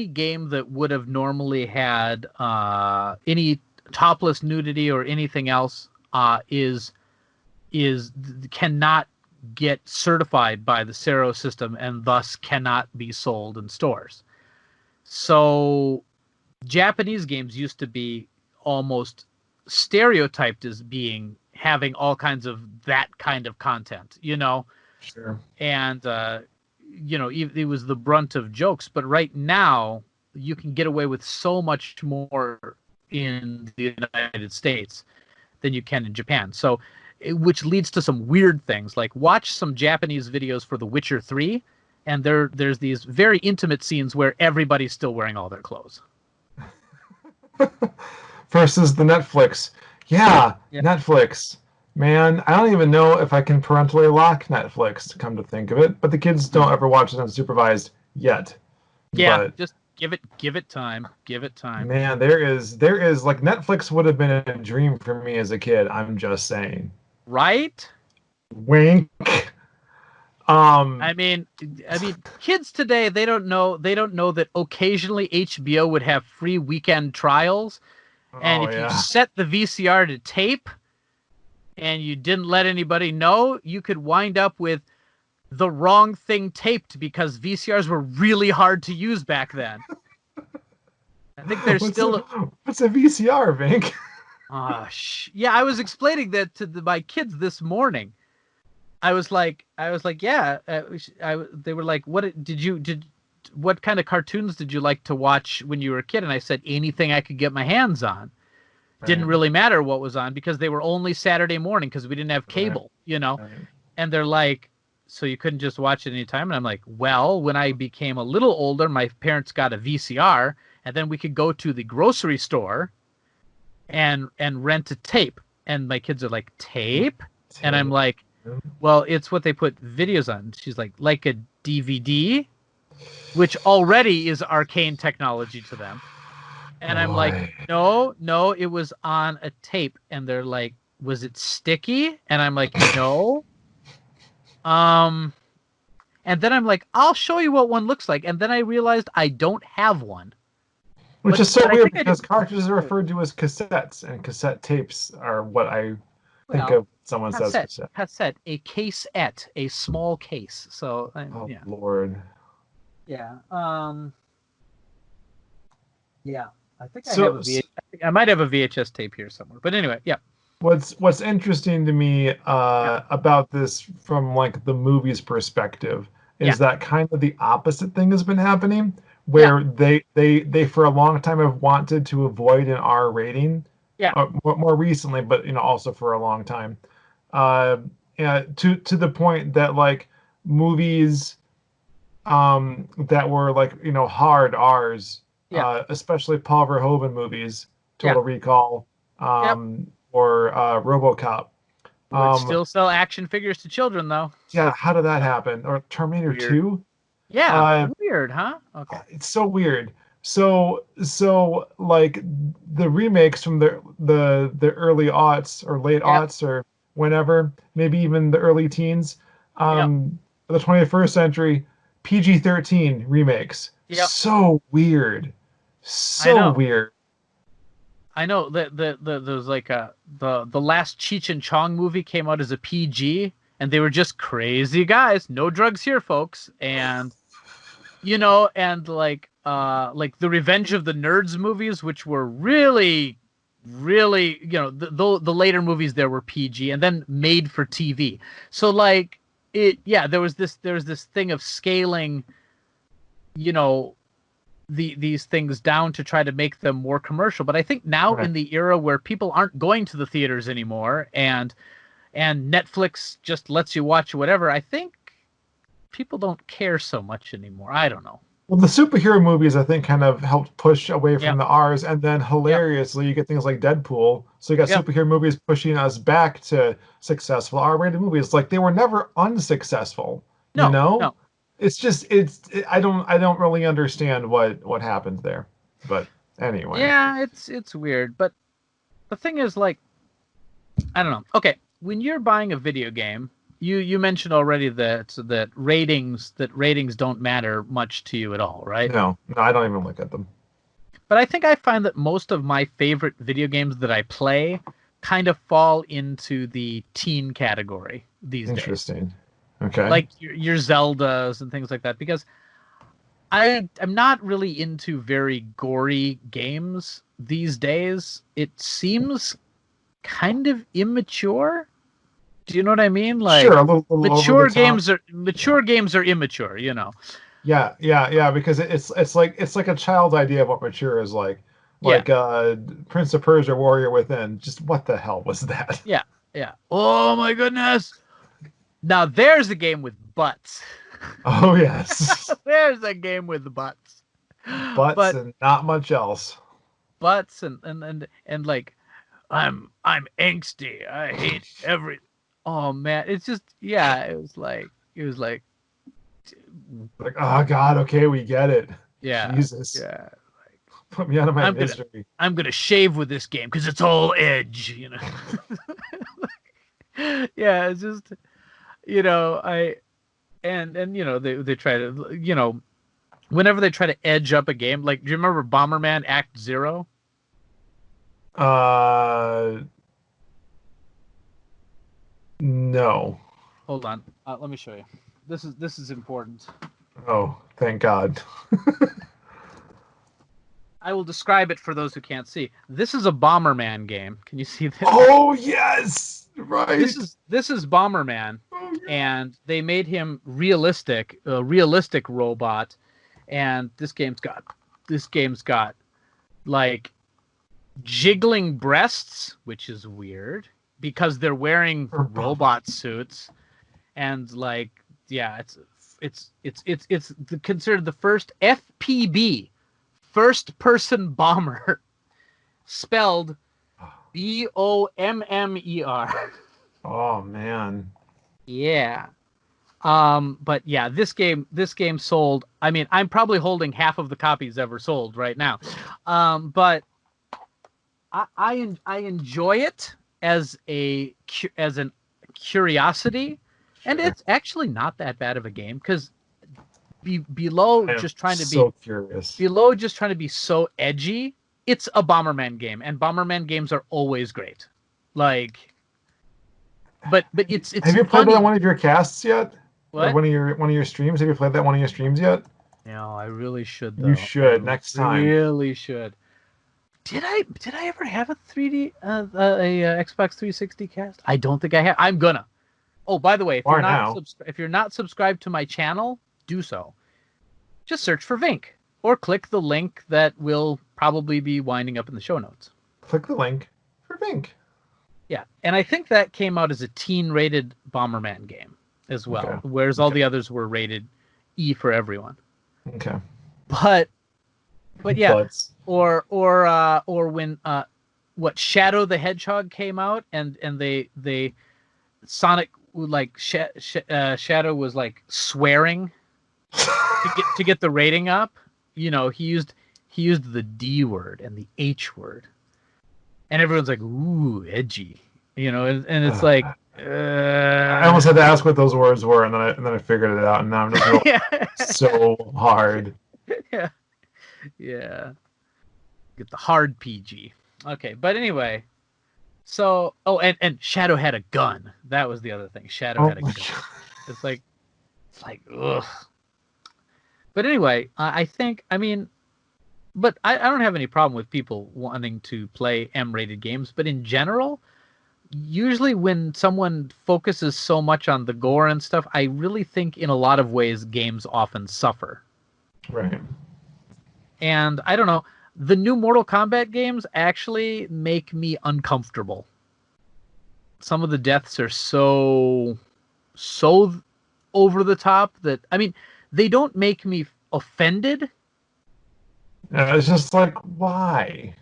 game that would have normally had any topless nudity or anything else cannot get certified by the Zero system, and thus cannot be sold in stores. So Japanese games used to be almost stereotyped as having all kinds of that kind of content, you know. Sure. And you know, it was the brunt of jokes. But right now, you can get away with so much more in the United States than you can in Japan. So, which leads to some weird things. Like, watch some Japanese videos for The Witcher 3, and there's these very intimate scenes where everybody's still wearing all their clothes. Versus the Netflix. Yeah, Netflix. Man, I don't even know if I can parentally lock Netflix, to come to think of it, but the kids don't ever watch it unsupervised yet. Yeah, but, just give it time. Give it time. Man, there is like Netflix would have been a dream for me as a kid. I'm just saying. Right? Wink. I mean, kids today, they don't know that occasionally HBO would have free weekend trials, and if you set the VCR to tape and you didn't let anybody know, you could wind up with the wrong thing taped because VCRs were really hard to use back then. I think there's what's a VCR, Vinnk? Yeah, I was explaining that to my kids this morning. I was like, yeah. They were like, what kind of cartoons did you like to watch when you were a kid? And I said, anything I could get my hands on. Right. Didn't really matter what was on because they were only Saturday morning because we didn't have cable, Right. And they're like, so you couldn't just watch it anytime? And I'm like, well, when I became a little older, my parents got a VCR, and then we could go to the grocery store and rent a tape. And my kids are like, tape? And I'm like, well, it's what they put videos on. She's like a DVD, which already is arcane technology to them. And I'm like, no, it was on a tape. And they're like, was it sticky? And I'm like, no. And then I'm like, I'll show you what one looks like. And then I realized I don't have one. Which is so weird because cartridges are referred to as cassettes, and cassette tapes are what I think of. Someone says cassette. Cassette, a cassette, a small case. So, yeah. Lord. Yeah. Yeah. I think I might have a VHS tape here somewhere. But anyway, yeah. What's interesting to me about this from like the movie's perspective is that kind of the opposite thing has been happening, where they for a long time have wanted to avoid an R rating. Yeah. More recently, but also for a long time. To the point that like movies that were like hard R's, especially Paul Verhoeven movies, Total Recall, or RoboCop. Would still sell action figures to children, though. Yeah, how did that happen? Or Terminator 2? Yeah, weird, huh? Okay. It's so weird. So like the remakes from the early aughts or late aughts or whenever, maybe even the early teens, the 21st century, PG-13 remakes. Yep. So weird. So weird. I know that there's like the last Cheech and Chong movie came out as a PG, and they were just crazy guys. No drugs here, folks. And and like the Revenge of the Nerds movies, which were really, really, the later movies there were PG and then made for TV. So like there was this thing of scaling, these things down to try to make them more commercial. But I think now in the era where people aren't going to the theaters anymore and Netflix just lets you watch whatever, I think people don't care so much anymore. I don't know. Well, the superhero movies, I think, kind of helped push away from the R's, and then hilariously, you get things like Deadpool. So you got superhero movies pushing us back to successful R-rated movies. Like they were never unsuccessful. No. It's just I don't really understand what happened there. But anyway. Yeah, it's weird. But the thing is, like, I don't know. Okay, when you're buying a video game, you mentioned already that ratings don't matter much to you at all, right? No, I don't even look at them. But I think I find that most of my favorite video games that I play kind of fall into the teen category these days. Interesting. Okay. Like your Zeldas and things like that, because I'm not really into very gory games these days. It seems kind of immature. Do you know what I mean? Like, sure, a little mature games are immature. Yeah. Because it's like a child's idea of what mature is like. Like Prince of Persia: Warrior Within. Just what the hell was that? Yeah. Oh my goodness. Now there's a game with butts. Oh yes. There's a game with butts. Butts and not much else. butts and like I'm angsty. I hate every. Oh man, it's just it was like oh God, okay, we get it. yeah, Jesus. yeah. Put me out of my misery. I'm gonna shave with this game because it's all edge, Yeah, it's just they try to whenever they try to edge up a game, like do you remember Bomberman Act Zero? No. Hold on, let me show you. This is important. Oh, thank God. I will describe it for those who can't see. This is a Bomberman game. Can you see this? Oh yes, right. This is Bomberman, and they made him realistic, a realistic robot, and this game's got like jiggling breasts, which is weird because they're wearing robot suits, and like it's considered the first FPB. First person bomber, spelled BOMMER. Oh man. Yeah. But yeah, this game sold. I mean, I'm probably holding half of the copies ever sold right now. But I enjoy it as an curiosity, and it's actually not that bad of a game because below just trying to be so edgy, it's a Bomberman game, and Bomberman games are always great. Like, but it's have you played that on one of your casts yet? What? Or one of your streams? Have you played that one of your streams yet? No, I really should though. You should next time. Really should. Did I ever have a 3D Xbox 360 cast? I don't think I have. I'm gonna. Oh, by the way, if you're not subscribed to my channel, do so. Just search for Vinnk or click the link that will probably be winding up in the show notes. Click the link for Vinnk. Yeah, and I think that came out as a teen-rated Bomberman game as well, whereas all the others were rated E for everyone. Okay. But yeah, or when Shadow the Hedgehog came out and they Sonic like Shadow was like swearing to get the rating up. He used the D word and the H word, and everyone's like, "Ooh, edgy," and it's like. I almost had to ask what those words were, and then I figured it out, and now I'm just going so hard. Yeah. Get the hard PG. Okay, but anyway. So, and Shadow had a gun. That was the other thing. Shadow had a gun. It's like, ugh. But anyway, I don't have any problem with people wanting to play M-rated games. But in general, usually when someone focuses so much on the gore and stuff, I really think in a lot of ways games often suffer. Right. And I don't know. The new Mortal Kombat games actually make me uncomfortable. Some of the deaths are so over the top that, I mean, they don't make me offended. It's just like, why?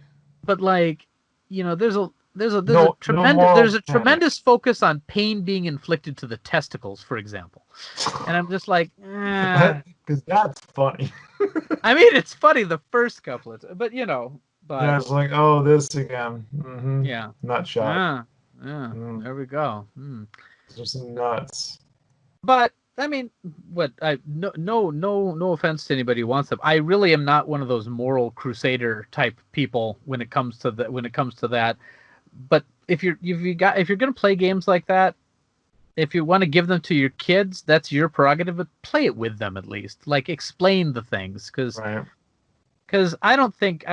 But like, there's a tremendous focus on pain being inflicted to the testicles, for example. And I'm just like, because that's funny. I mean, it's funny the first couple, but yeah, it's like, oh, this again. Mm-hmm. Yeah, nut shot. There we go. It's just nuts. But I mean, no offense to anybody who wants them. I really am not one of those moral crusader type people when it comes to that. But if you're gonna play games like that, if you want to give them to your kids, that's your prerogative. But play it with them at least. Like, explain the things, because I don't think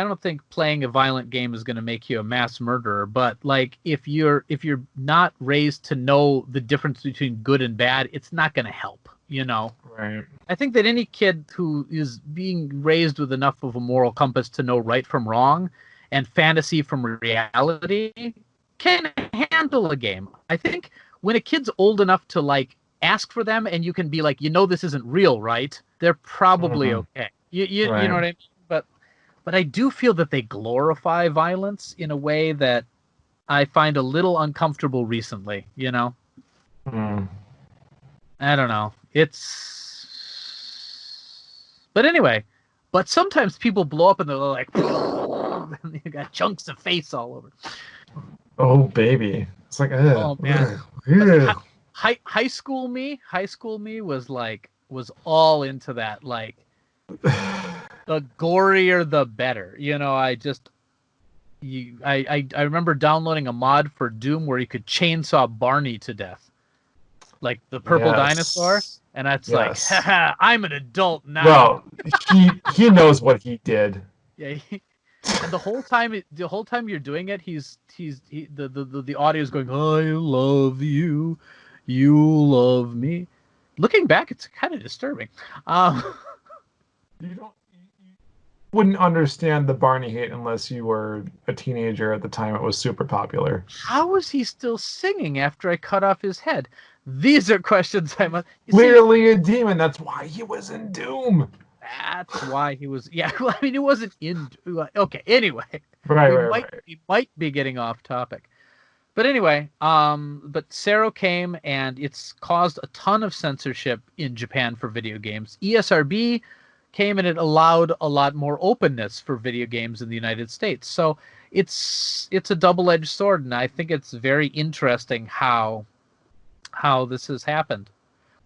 playing a violent game is going to make you a mass murderer. But like, if you're not raised to know the difference between good and bad, it's not going to help. Right. I think that any kid who is being raised with enough of a moral compass to know right from wrong and fantasy from reality can handle a game. I think when a kid's old enough to like ask for them and you can be like, this isn't real, right? They're probably okay. You know what I mean? But I do feel that they glorify violence in a way that I find a little uncomfortable recently, you know? Mm. I don't know. But anyway, but sometimes people blow up and they're like, and you got chunks of face all over. Oh, baby. It's like, oh man. High school me was all into that. Like, the gorier the better. You know, I remember downloading a mod for Doom where you could chainsaw Barney to death, like the purple dinosaur, and that's like, haha, I'm an adult now. Well, he knows what he did. Yeah, and the whole time you're doing it, the audio is going, I love you, you love me. Looking back, it's kind of disturbing. You wouldn't understand the Barney hate unless you were a teenager at the time it was super popular. How was he still singing after I cut off his head? These are questions I must... Clearly a demon. That's why he was in Doom. That's why he was... Yeah, well, I mean, it wasn't in... Okay, anyway. Right. We might be getting off topic. But anyway, but Sero came, and it's caused a ton of censorship in Japan for video games. ESRB came, and it allowed a lot more openness for video games in the United States. So it's a double-edged sword, and I think it's very interesting how this has happened.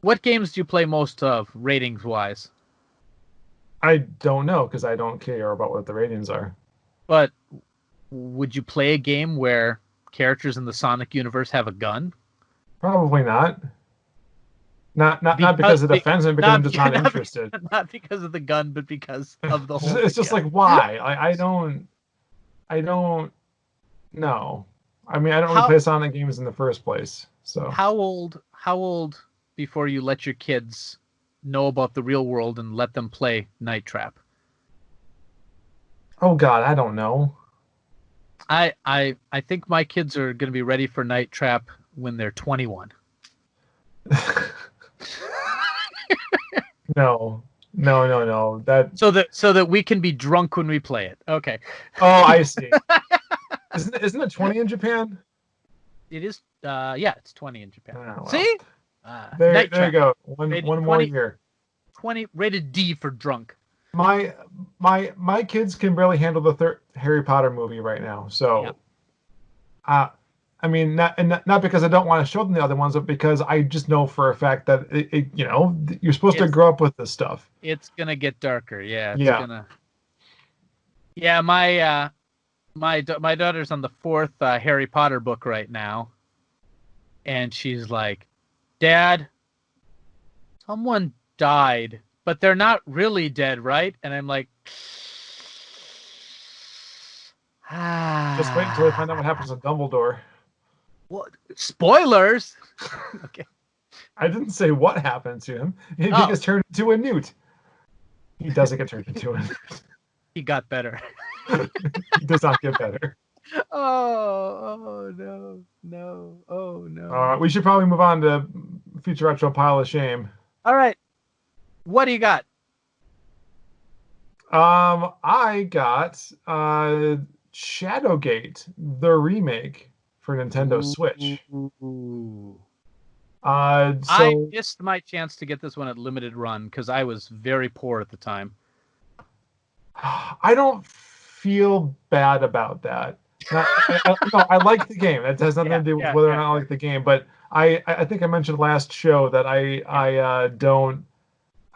What games do you play most of, ratings-wise? I don't know, because I don't care about what the ratings are. But would you play a game where characters in the Sonic universe have a gun? Probably not. Not because it offends me, because I'm just not interested. Not because of the gun, but because of the whole... It's just like, why? I don't know. I mean, I don't really play Sonic games in the first place. So how old before you let your kids know about the real world and let them play Night Trap? Oh God, I don't know. I think my kids are going to be ready for Night Trap when they're 21. No. That so that we can be drunk when we play it. Okay. Oh, I see. Isn't it 20 in Japan? It is. Yeah, it's 20 in Japan. Oh, well. See? There you go. One more year. 20 rated D for drunk. My kids can barely handle the third Harry Potter movie right now. So, yeah. I mean, not because I don't want to show them the other ones, but because I just know for a fact that you're supposed to grow up with this stuff. It's gonna get darker. Yeah. Yeah. My daughter's on the 4th Harry Potter book right now, and she's like, Dad, someone died, but they're not really dead, right? And I'm like, just wait until I find out what happens to Dumbledore. What? Spoilers? Okay. I didn't say what happened to him. He gets turned into a newt. He doesn't get turned into a newt. He got better. He does not get better. Oh no. We should probably move on to Future Retro Pile of Shame. All right. What do you got? I got Shadowgate, the remake for Nintendo Switch. I missed my chance to get this one at limited run because I was very poor at the time. I don't feel bad about that. I like the game. It has nothing to do with whether or not I like the game. But I think I mentioned last show that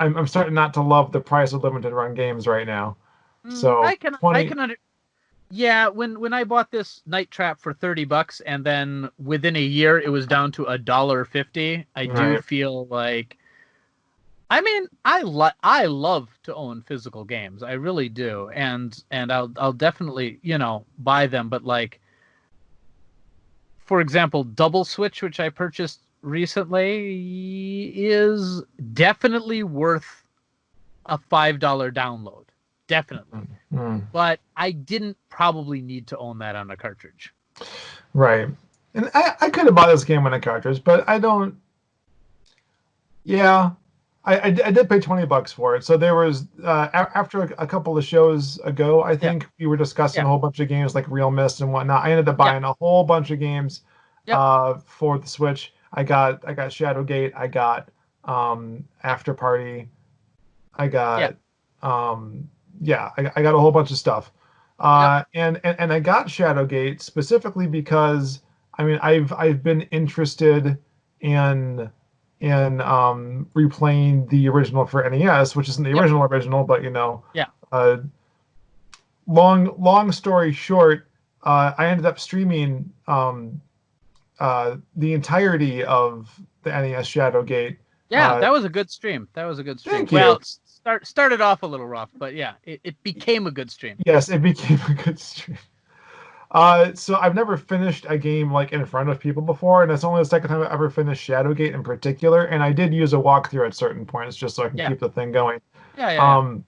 I'm starting not to love the price of limited run games right now. So when I bought this Night Trap for $30 and then within a year it was down to $1.50, I do feel like, I mean, I love to own physical games. I really do. And I'll definitely, buy them, but like, for example, Double Switch, which I purchased recently, is definitely worth a $5 download. Definitely. But I didn't probably need to own that on a cartridge. Right. And I could have bought this game on a cartridge, but I don't. Yeah. I did pay $20 for it. So there was after a couple of shows ago, I think we were discussing a whole bunch of games like Real Mist and whatnot. I ended up buying a whole bunch of games for the Switch. I got Shadowgate. I got After Party. I got I got a whole bunch of stuff. And I got Shadowgate specifically because I mean I've been interested in replaying the original for NES, which isn't the original, but you know. Long story short, I ended up streaming the entirety of the NES Shadowgate. That was a good stream. Thank you. Well, started off a little rough, but yeah, it became a good stream. Yes, it became a good stream. So I've never finished a game like in front of people before, and it's only the second time I've ever finished Shadowgate in particular. And I did use a walkthrough at certain points just so I can keep the thing going. But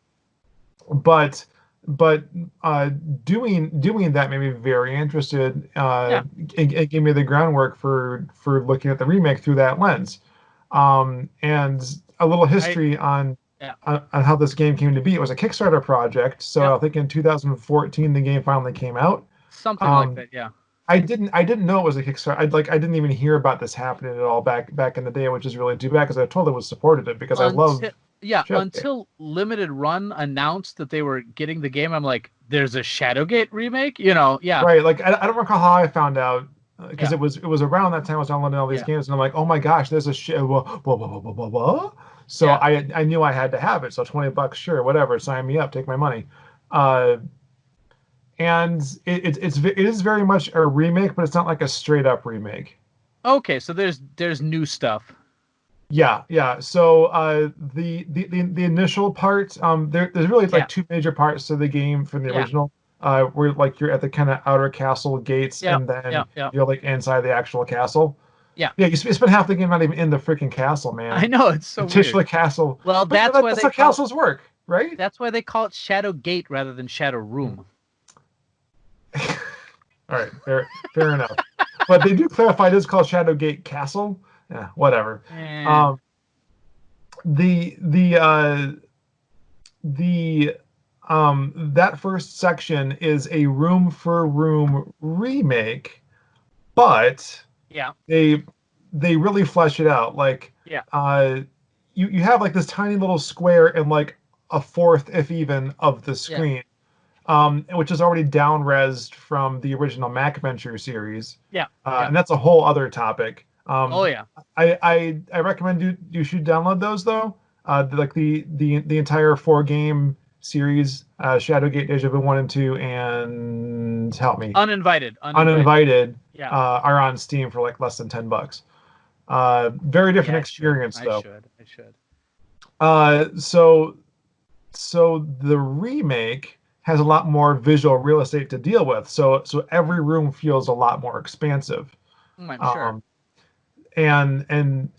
doing that made me very interested. It gave me the groundwork for looking at the remake through that lens. And a little history on how this game came to be. It was a Kickstarter project, so I think in 2014 the game finally came out. Something like that, yeah. I didn't know it was a Kickstarter. I didn't even hear about this happening at all back in the day, which is really too bad because I totally was supported it because I love. Until Limited Run announced that they were getting the game, I'm like, there's a Shadowgate remake, you know? Right, like I don't recall how I found out because it was around that time I was downloading all these games and I'm like, oh my gosh, there's a So I knew I had to have it. So $20, sure, whatever, sign me up, take my money. And it is very much a remake, but it's not like a straight up remake. Okay, so there's new stuff. Yeah. So the initial part, there's really like two major parts to the game from the original. Where like you're at the kind of outer castle gates, and then you're like inside the actual castle. Yeah, you spend half the game not even in the freaking castle, man. I know, it's so titular weird. Castle. Well, that's how castles work, right? That's why they call it Shadowgate rather than Shadow Room. All right, fair enough. But they do clarify it is called Shadowgate Castle. Yeah, whatever. That first section is a room for room remake, but they really flesh it out. Like you have like this tiny little square and like a fourth, if even, of the screen. Which is already down-resed from the original Mac Venture series. And that's a whole other topic. I recommend you should download those though. Like the entire 4-game series, Shadowgate, Deja Vu 1 and 2, and help me. Uninvited. Are on Steam for like less than $10. Very different experience though. I should. So the remake has a lot more visual real estate to deal with. So every room feels a lot more expansive. I'm sure. And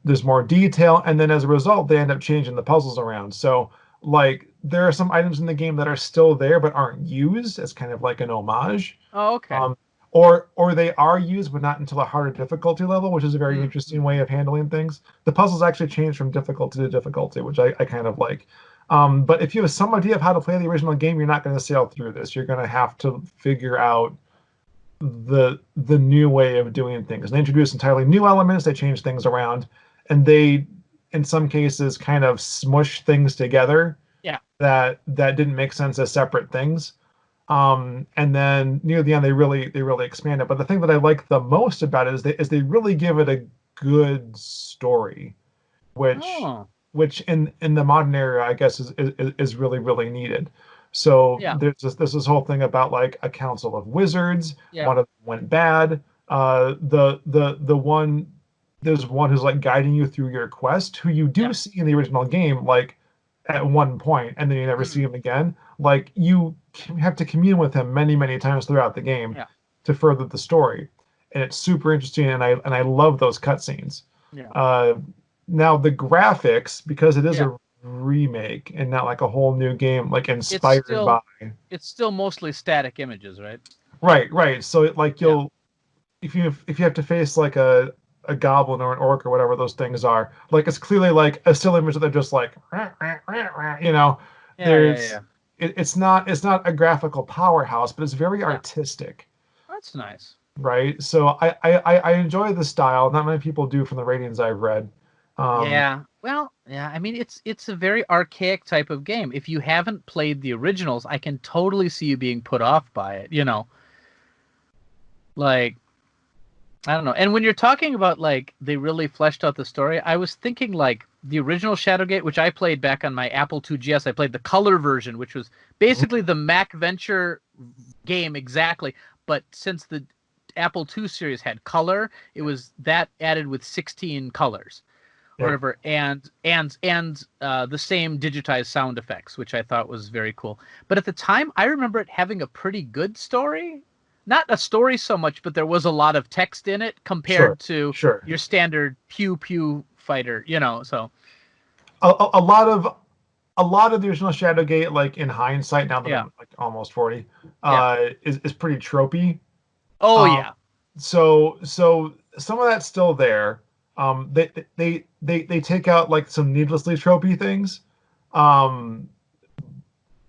there's more detail, and then as a result, they end up changing the puzzles around. So like there are some items in the game that are still there but aren't used as kind of like an homage. Oh, okay. Or they are used but not until a harder difficulty level, which is a very interesting way of handling things. The puzzles actually change from difficulty to difficulty, which I kind of like. But if you have some idea of how to play the original game, you're not going to sail through this. You're going to have to figure out the new way of doing things. They introduce entirely new elements. They change things around, and they, in some cases, kind of smush things together. That didn't make sense as separate things. And then near the end, they really expand it. But the thing that I like the most about it is they really give it a good story, which in the modern era, I guess, is really, really needed. So there's this whole thing about like a council of wizards. One of them went bad. There's one who's like guiding you through your quest, who you do see in the original game, like at one point, and then you never see him again. Like you have to commune with him many, many times throughout the game to further the story, and it's super interesting. And I love those cutscenes. Now the graphics, because it is a remake and not like a whole new game, like inspired by. It's still mostly static images, right? Right. So like if you have to face like a a goblin or an orc or whatever those things are. Like it's clearly like a still image that they're just like, you know, there's it's not a graphical powerhouse, but it's very artistic. That's nice. Right. So I enjoy the style. Not many people do from the ratings I've read. Well, yeah. I mean, it's a very archaic type of game. If you haven't played the originals, I can totally see you being put off by it. You know, like I don't know. And when you're talking about like they really fleshed out the story, I was thinking like the original Shadowgate, which I played back on my Apple II GS. I played the color version, which was basically the Mac Venture game exactly, but since the Apple II series had color, it was that added with 16 colors. Whatever, and the same digitized sound effects, which I thought was very cool. But at the time, I remember it having a pretty good story. Not a story so much, but there was a lot of text in it compared to your standard pew pew fighter, you know. So a lot of the original Shadowgate, like in hindsight, now that I'm like almost 40, is pretty tropey. Oh yeah. So some of that's still there. They take out like some needlessly tropey things.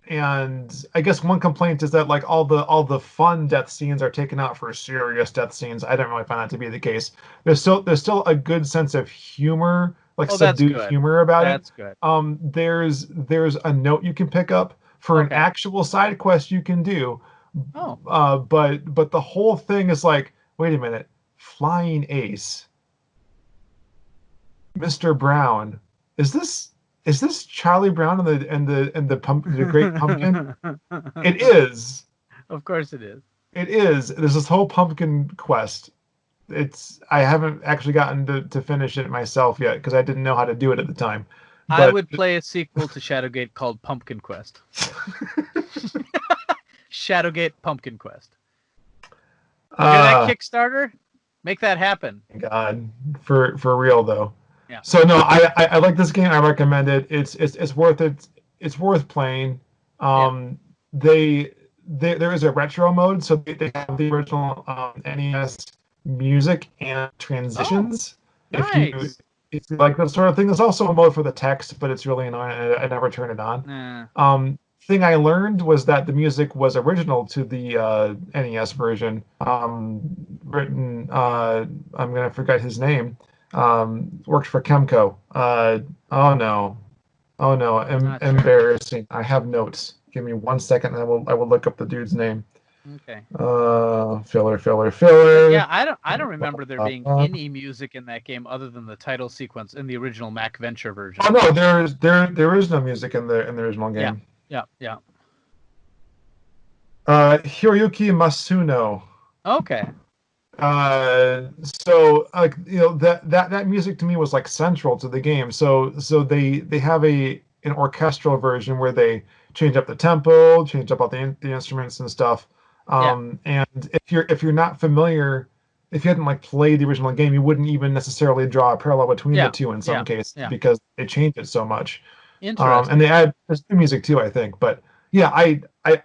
And I guess one complaint is that like all the fun death scenes are taken out for serious death scenes. I don't really find that to be the case. There's still a good sense of humor, like subdued humor about it. That's good. There's a note you can pick up for an actual side quest you can do. But the whole thing is like, wait a minute, Flying Ace, Mr. Brown, is this Charlie Brown and the Great Pumpkin? It is. Of course it is. It is. There's this whole pumpkin quest. I haven't actually gotten to finish it myself yet because I didn't know how to do it at the time. But I would play a sequel to Shadowgate called Pumpkin Quest. Shadowgate Pumpkin Quest. Hear that Kickstarter? Make that happen. God, for real though. Yeah. So no, I like this game. I recommend it. It's worth it. It's worth playing. There is a retro mode, so they have the original NES music and transitions. Nice. If you like that sort of thing, there's also a mode for the text, but it's really annoying. I never turn it on. Thing I learned was that the music was original to the NES version. Written, I'm gonna forget his name. Worked for Kemco. Oh no, embarrassing. I have notes. Give me 1 second, and I will look up the dude's name. Okay. Filler. Yeah, I don't remember there being any music in that game other than the title sequence in the original Mac Venture version. Oh no, there is no music in the original game. Yeah. Hiroyuki Masuno. Okay. So like that music to me was like central to the game. So they have an orchestral version where they change up the tempo, change up all the instruments and stuff. And if you're not familiar, if you hadn't like played the original game, you wouldn't even necessarily draw a parallel between the two in some cases because they changed it so much. Interesting. And they add there's new music too, I think. But yeah, I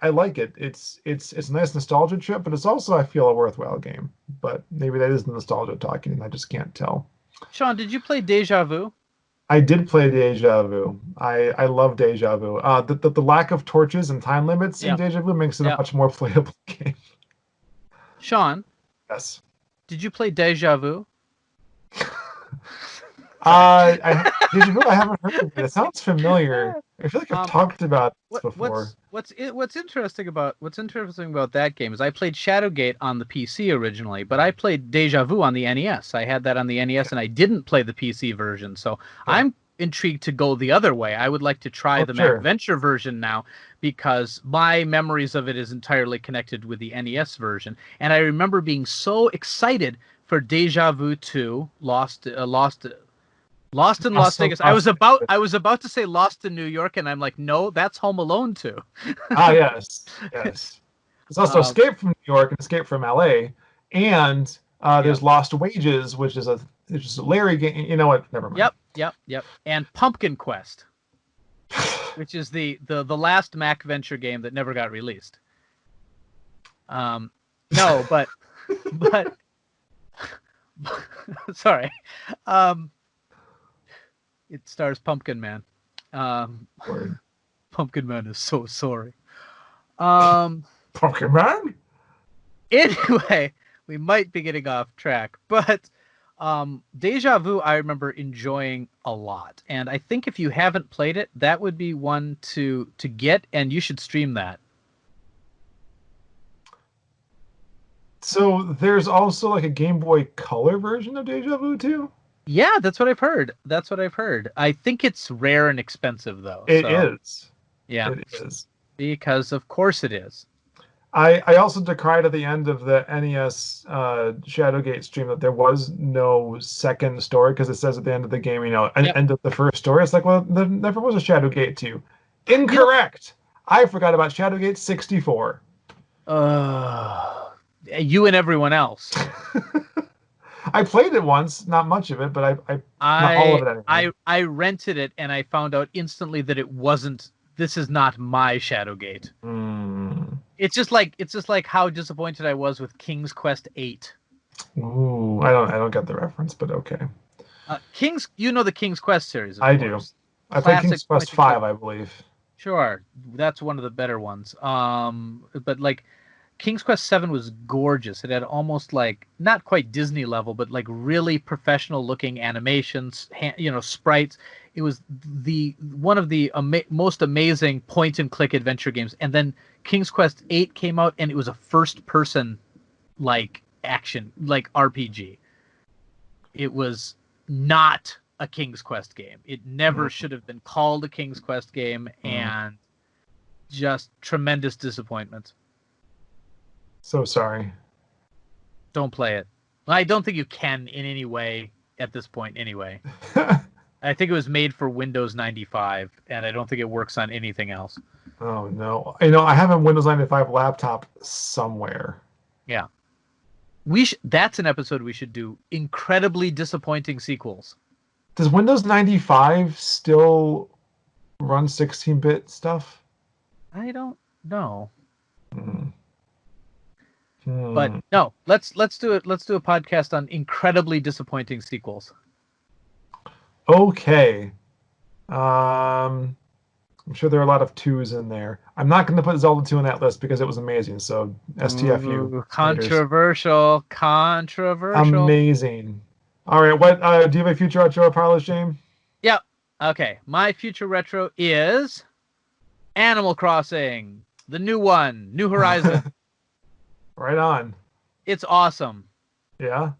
like it. It's a nice nostalgia trip, but it's also I feel a worthwhile game. But maybe that is the nostalgia talking, and I just can't tell. Sean, did you play Deja Vu? I did play Deja Vu. I love Deja Vu. The lack of torches and time limits in Deja Vu makes it a much more playable game. Sean. Yes. Did you play Deja Vu? Deja Vu, I haven't heard of it. It sounds familiar. I feel like I've talked about this before. What's interesting about that game is I played Shadowgate on the PC originally, but I played Deja Vu on the NES. I had that on the NES, and I didn't play the PC version. So I'm intrigued to go the other way. I would like to try the Mac Venture version now because my memories of it is entirely connected with the NES version, and I remember being so excited for Deja Vu 2, Lost in Las Vegas. I was about to say Lost in New York, and I'm like, no, that's Home Alone 2. Yes. There's also Escape from New York and Escape from LA, and there's Lost Wages, which is a Larry game. You know what? Never mind. Yep. And Pumpkin Quest, which is the last Mac Venture game that never got released. No, but Sorry. It stars Pumpkin Man. Pumpkin Man is so sorry. Pumpkin Man? Anyway, we might be getting off track, but Deja Vu I remember enjoying a lot. And I think if you haven't played it, that would be one to get, and you should stream that. So there's also like a Game Boy Color version of Deja Vu too? Yeah, that's what I've heard. That's what I've heard. I think it's rare and expensive though. It is. Yeah. It is. Because of course it is. I also decried at the end of the NES Shadowgate stream that there was no second story, because it says at the end of the game, end of the first story. It's like, well, there never was a Shadowgate 2. Incorrect! I forgot about Shadowgate 64. You and everyone else. I played it once, not much of it, but not all of it anyway. I rented it and I found out instantly that it wasn't. This is not my Shadowgate. It's just like how disappointed I was with King's Quest 8. Ooh, I don't get the reference, but okay. The King's Quest series. I do. I played King's Quest 5, I believe. Sure, that's one of the better ones. But like King's Quest 7 was gorgeous. It had almost like not quite Disney level, but like really professional looking animations, sprites. It was one of the most amazing point and click adventure games. And then King's Quest 8 came out, and it was a first person like action, like RPG. It was not a King's Quest game. It never should have been called a King's Quest game, and just tremendous disappointment. So sorry. Don't play it. I don't think you can in any way at this point anyway. I think it was made for Windows 95, and I don't think it works on anything else. Oh, no. I have a Windows 95 laptop somewhere. Yeah. That's an episode we should do. Incredibly disappointing sequels. Does Windows 95 still run 16-bit stuff? I don't know. But no, let's do it. Let's do a podcast on incredibly disappointing sequels. Okay. I'm sure there are a lot of 2s in there. I'm not going to put Zelda 2 on that list because it was amazing. So STFU. Controversial. Amazing. All right. What do you have a future retro, Parlor Shame? Yep. Okay. My future retro is Animal Crossing, the new one, New Horizon. Right on. It's awesome. Yeah.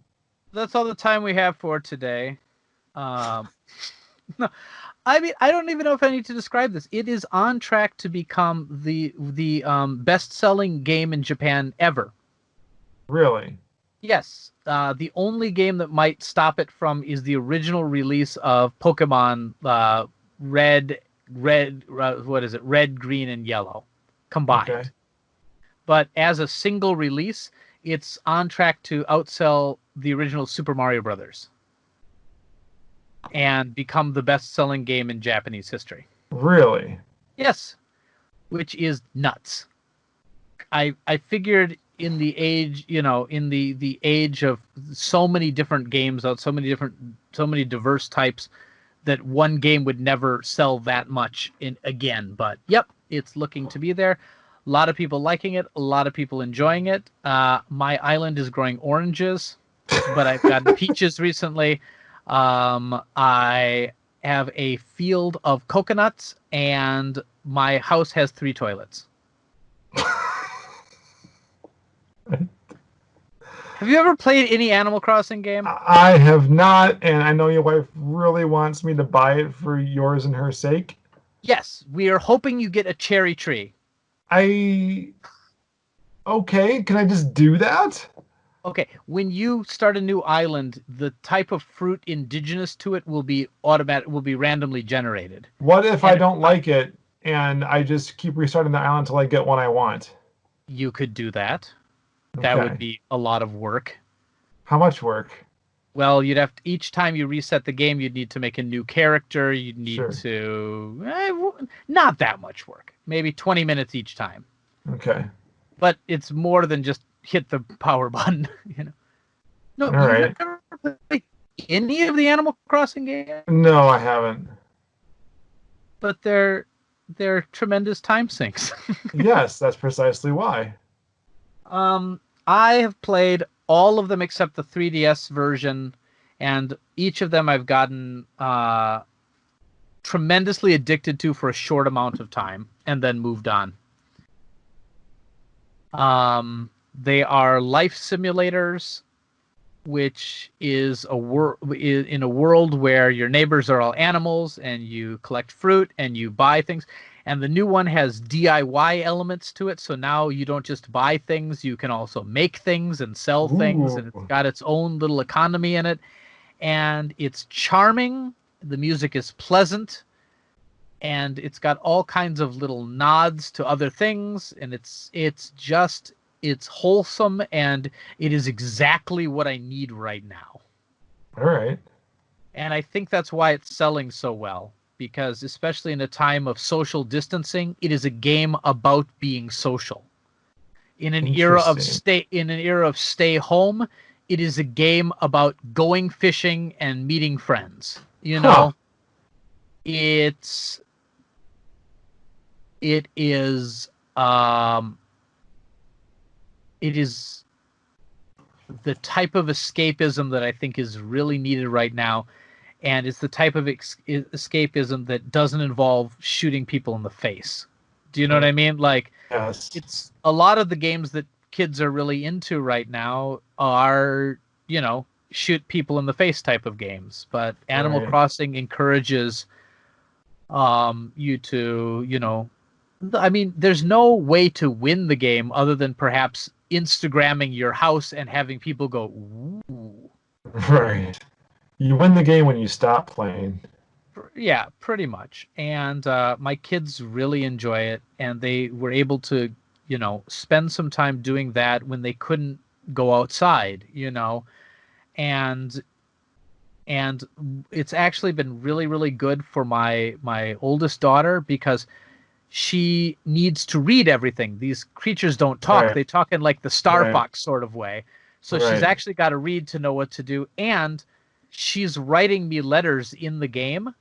That's all the time we have for today. No, I mean, I don't even know if I need to describe this. It is on track to become the best-selling game in Japan ever. Really? Yes. The only game that might stop it from is the original release of Pokemon Red, Green, and Yellow combined. Okay. But as a single release, it's on track to outsell the original Super Mario Brothers and become the best-selling game in Japanese history. Really? Yes, which is nuts. I figured in the age, in the age of so many different games out, so many diverse types, that one game would never sell that much again. But yep, it's looking to be there. A lot of people liking it, a lot of people enjoying it. My island is growing oranges, but I've gotten peaches recently. I have a field of coconuts, and my house has 3 toilets. Have you ever played any Animal Crossing game? I have not, and I know your wife really wants me to buy it for yours and her sake. Yes, we are hoping you get a cherry tree. Okay, can I just do that? Okay, when you start a new island, the type of fruit indigenous to it will be randomly generated. What if I don't like it and I just keep restarting the island until I get one I want? You could do that. That would be a lot of work. How much work? Well, each time you reset the game, you'd need to make a new character. You'd need to not that much work. Maybe 20 minutes each time. Okay. But it's more than just hit the power button, No, you've never played any of the Animal Crossing games? No, I haven't. But they're tremendous time sinks. Yes, that's precisely why. I have played all of them except the 3DS version, and each of them I've gotten tremendously addicted to for a short amount of time and then moved on. They are life simulators, which is in a world where your neighbors are all animals and you collect fruit and you buy things. And the new one has DIY elements to it. So now you don't just buy things, you can also make things and sell things. And it's got its own little economy in it. And it's charming. The music is pleasant. And it's got all kinds of little nods to other things. And it's wholesome, and it is exactly what I need right now. All right. And I think that's why it's selling so well. Because especially in a time of social distancing, it is a game about being social. In an era of stay home, it is a game about going fishing and meeting friends. You know, it is the type of escapism that I think is really needed right now. And it's the type of escapism that doesn't involve shooting people in the face. Do you know what I mean? Like, yes. It's a lot of the games that kids are really into right now are, shoot people in the face type of games. But Animal Crossing encourages you to, there's no way to win the game other than perhaps Instagramming your house and having people go, ooh. Right. You win the game when you stop playing. Yeah, pretty much. And my kids really enjoy it, and they were able to, spend some time doing that when they couldn't go outside, and it's actually been really, really good for my oldest daughter because she needs to read everything. These creatures don't talk. Right. They talk in like the Star Fox sort of way. So she's actually got to read to know what to do. And she's writing me letters in the game,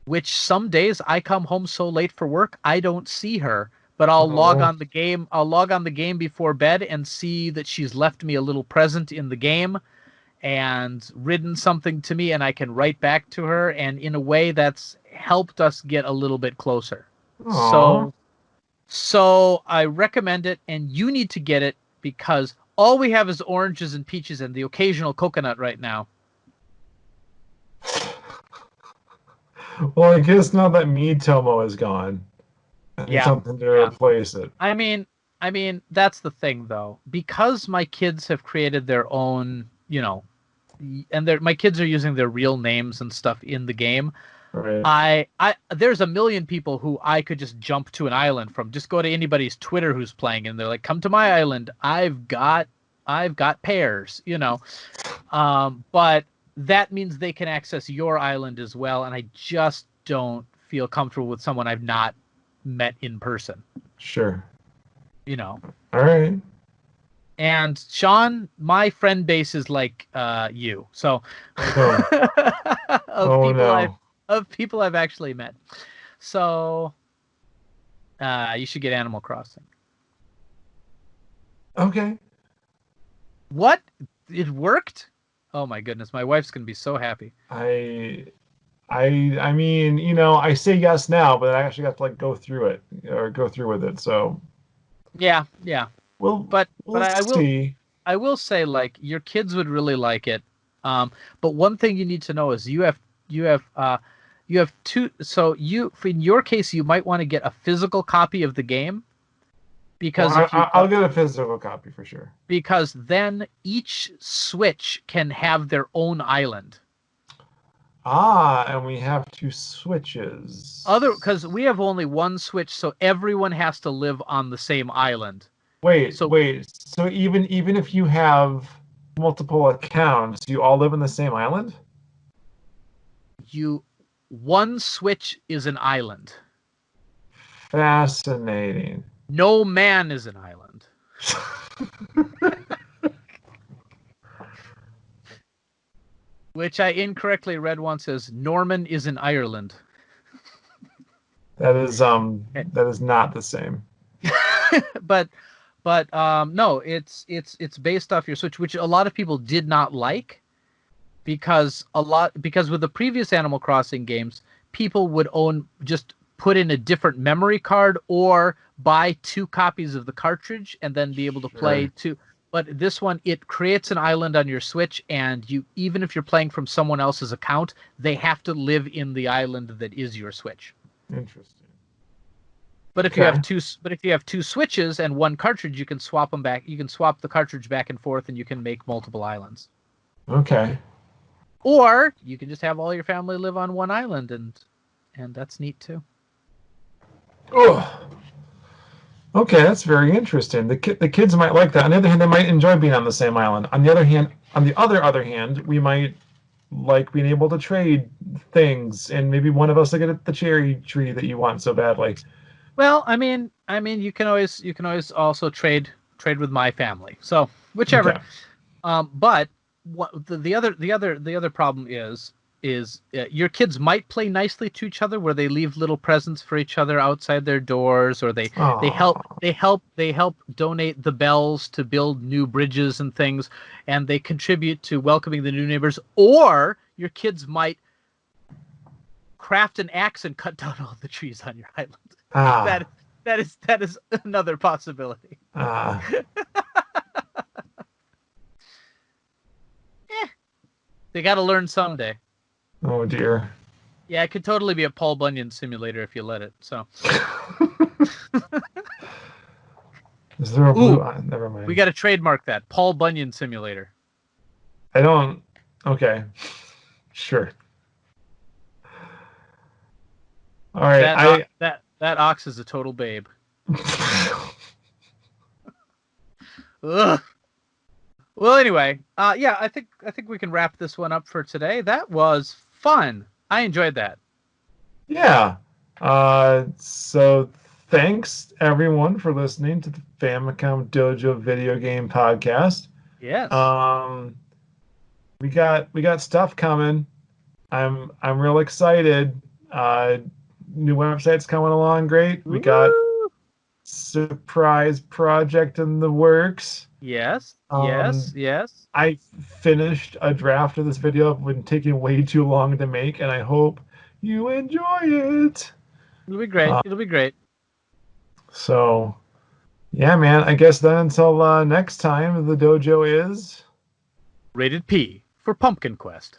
which some days I come home so late for work, I don't see her, but I'll log on the game. I'll log on the game before bed and see that she's left me a little present in the game and written something to me, and I can write back to her. And in a way that's helped us get a little bit closer. So I recommend it, and you need to get it because all we have is oranges and peaches and the occasional coconut right now. Well, I guess now that Miitomo is gone, I need something to replace it. I mean, that's the thing, though. Because my kids have created their own, and my kids are using their real names and stuff in the game. Right. There's a million people who I could just jump to an island from. Just go to anybody's Twitter who's playing, and they're like, "Come to my island. I've got pears," But that means they can access your island as well, and I just don't feel comfortable with someone I've not met in person. Sure. All right. And Sean, my friend base is like you. So of people I've actually met. So you should get Animal Crossing. Okay. What? It worked? Oh my goodness, my wife's gonna be so happy. I mean, I say yes now, but I actually got to go through with it. So yeah. Well, but I will say, like, your kids would really like it. But one thing you need to know is you have two. So in your case, you might want to get a physical copy of the game. Because I'll get a physical copy for sure. Because then each Switch can have their own island. And we have 2 Switches. Because we have only one Switch, so everyone has to live on the same island. Wait. So even if you have multiple accounts, you all live in the same island? One Switch is an island. Fascinating. No man is an island. Which I incorrectly read once as Norman is in Ireland. That is not the same. but no, it's based off your Switch, which a lot of people did not like because with the previous Animal Crossing games, people would just put in a different memory card or buy 2 copies of the cartridge and then be able to play 2. But this one, it creates an island on your Switch, and even if you're playing from someone else's account, they have to live in the island that is your Switch. Interesting. But if you have 2 Switches and 1 cartridge, you can swap them back. You can swap the cartridge back and forth, and you can make multiple islands. Okay. Or you can just have all your family live on one island, and that's neat too. Oh. Okay, that's very interesting. The kids might like that. On the other hand, they might enjoy being on the same island. On the other hand, we might like being able to trade things, and maybe one of us will get the cherry tree that you want so badly. Well, I mean, you can always also trade with my family. So whichever. Okay. But what the other problem is your kids might play nicely to each other, where they leave little presents for each other outside their doors, or they help donate the bells to build new bridges and things, and they contribute to welcoming the new neighbors. Or your kids might craft an axe and cut down all the trees on your island. That is another possibility. They got to learn someday. Oh dear. Yeah, it could totally be a Paul Bunyan simulator if you let it. So. Is there a blue? Never mind. We got to trademark that Paul Bunyan simulator. I don't. Okay. Sure. All right. That ox is a total babe. Ugh. Well, anyway, yeah, I think we can wrap this one up for today. That was fun. I enjoyed that. Yeah. So thanks everyone for listening to the Famicom Dojo video game podcast. Yes. We got stuff coming. I'm real excited. New website's coming along great. We got surprise project in the works. Yes. Yes. I finished a draft of this video. It's been taking way too long to make, and I hope you enjoy it. It'll be great. It'll be great. So, yeah, man. I guess then until next time, the dojo is rated P for Pumpkin Quest.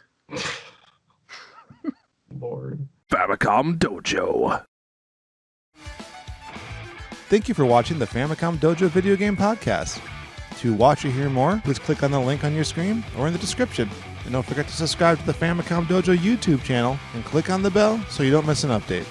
Lord. Famicom Dojo. Thank you for watching the Famicom Dojo video game podcast. To watch or hear more, please click on the link on your screen or in the description. And don't forget to subscribe to the Famicom Dojo YouTube channel and click on the bell so you don't miss an update.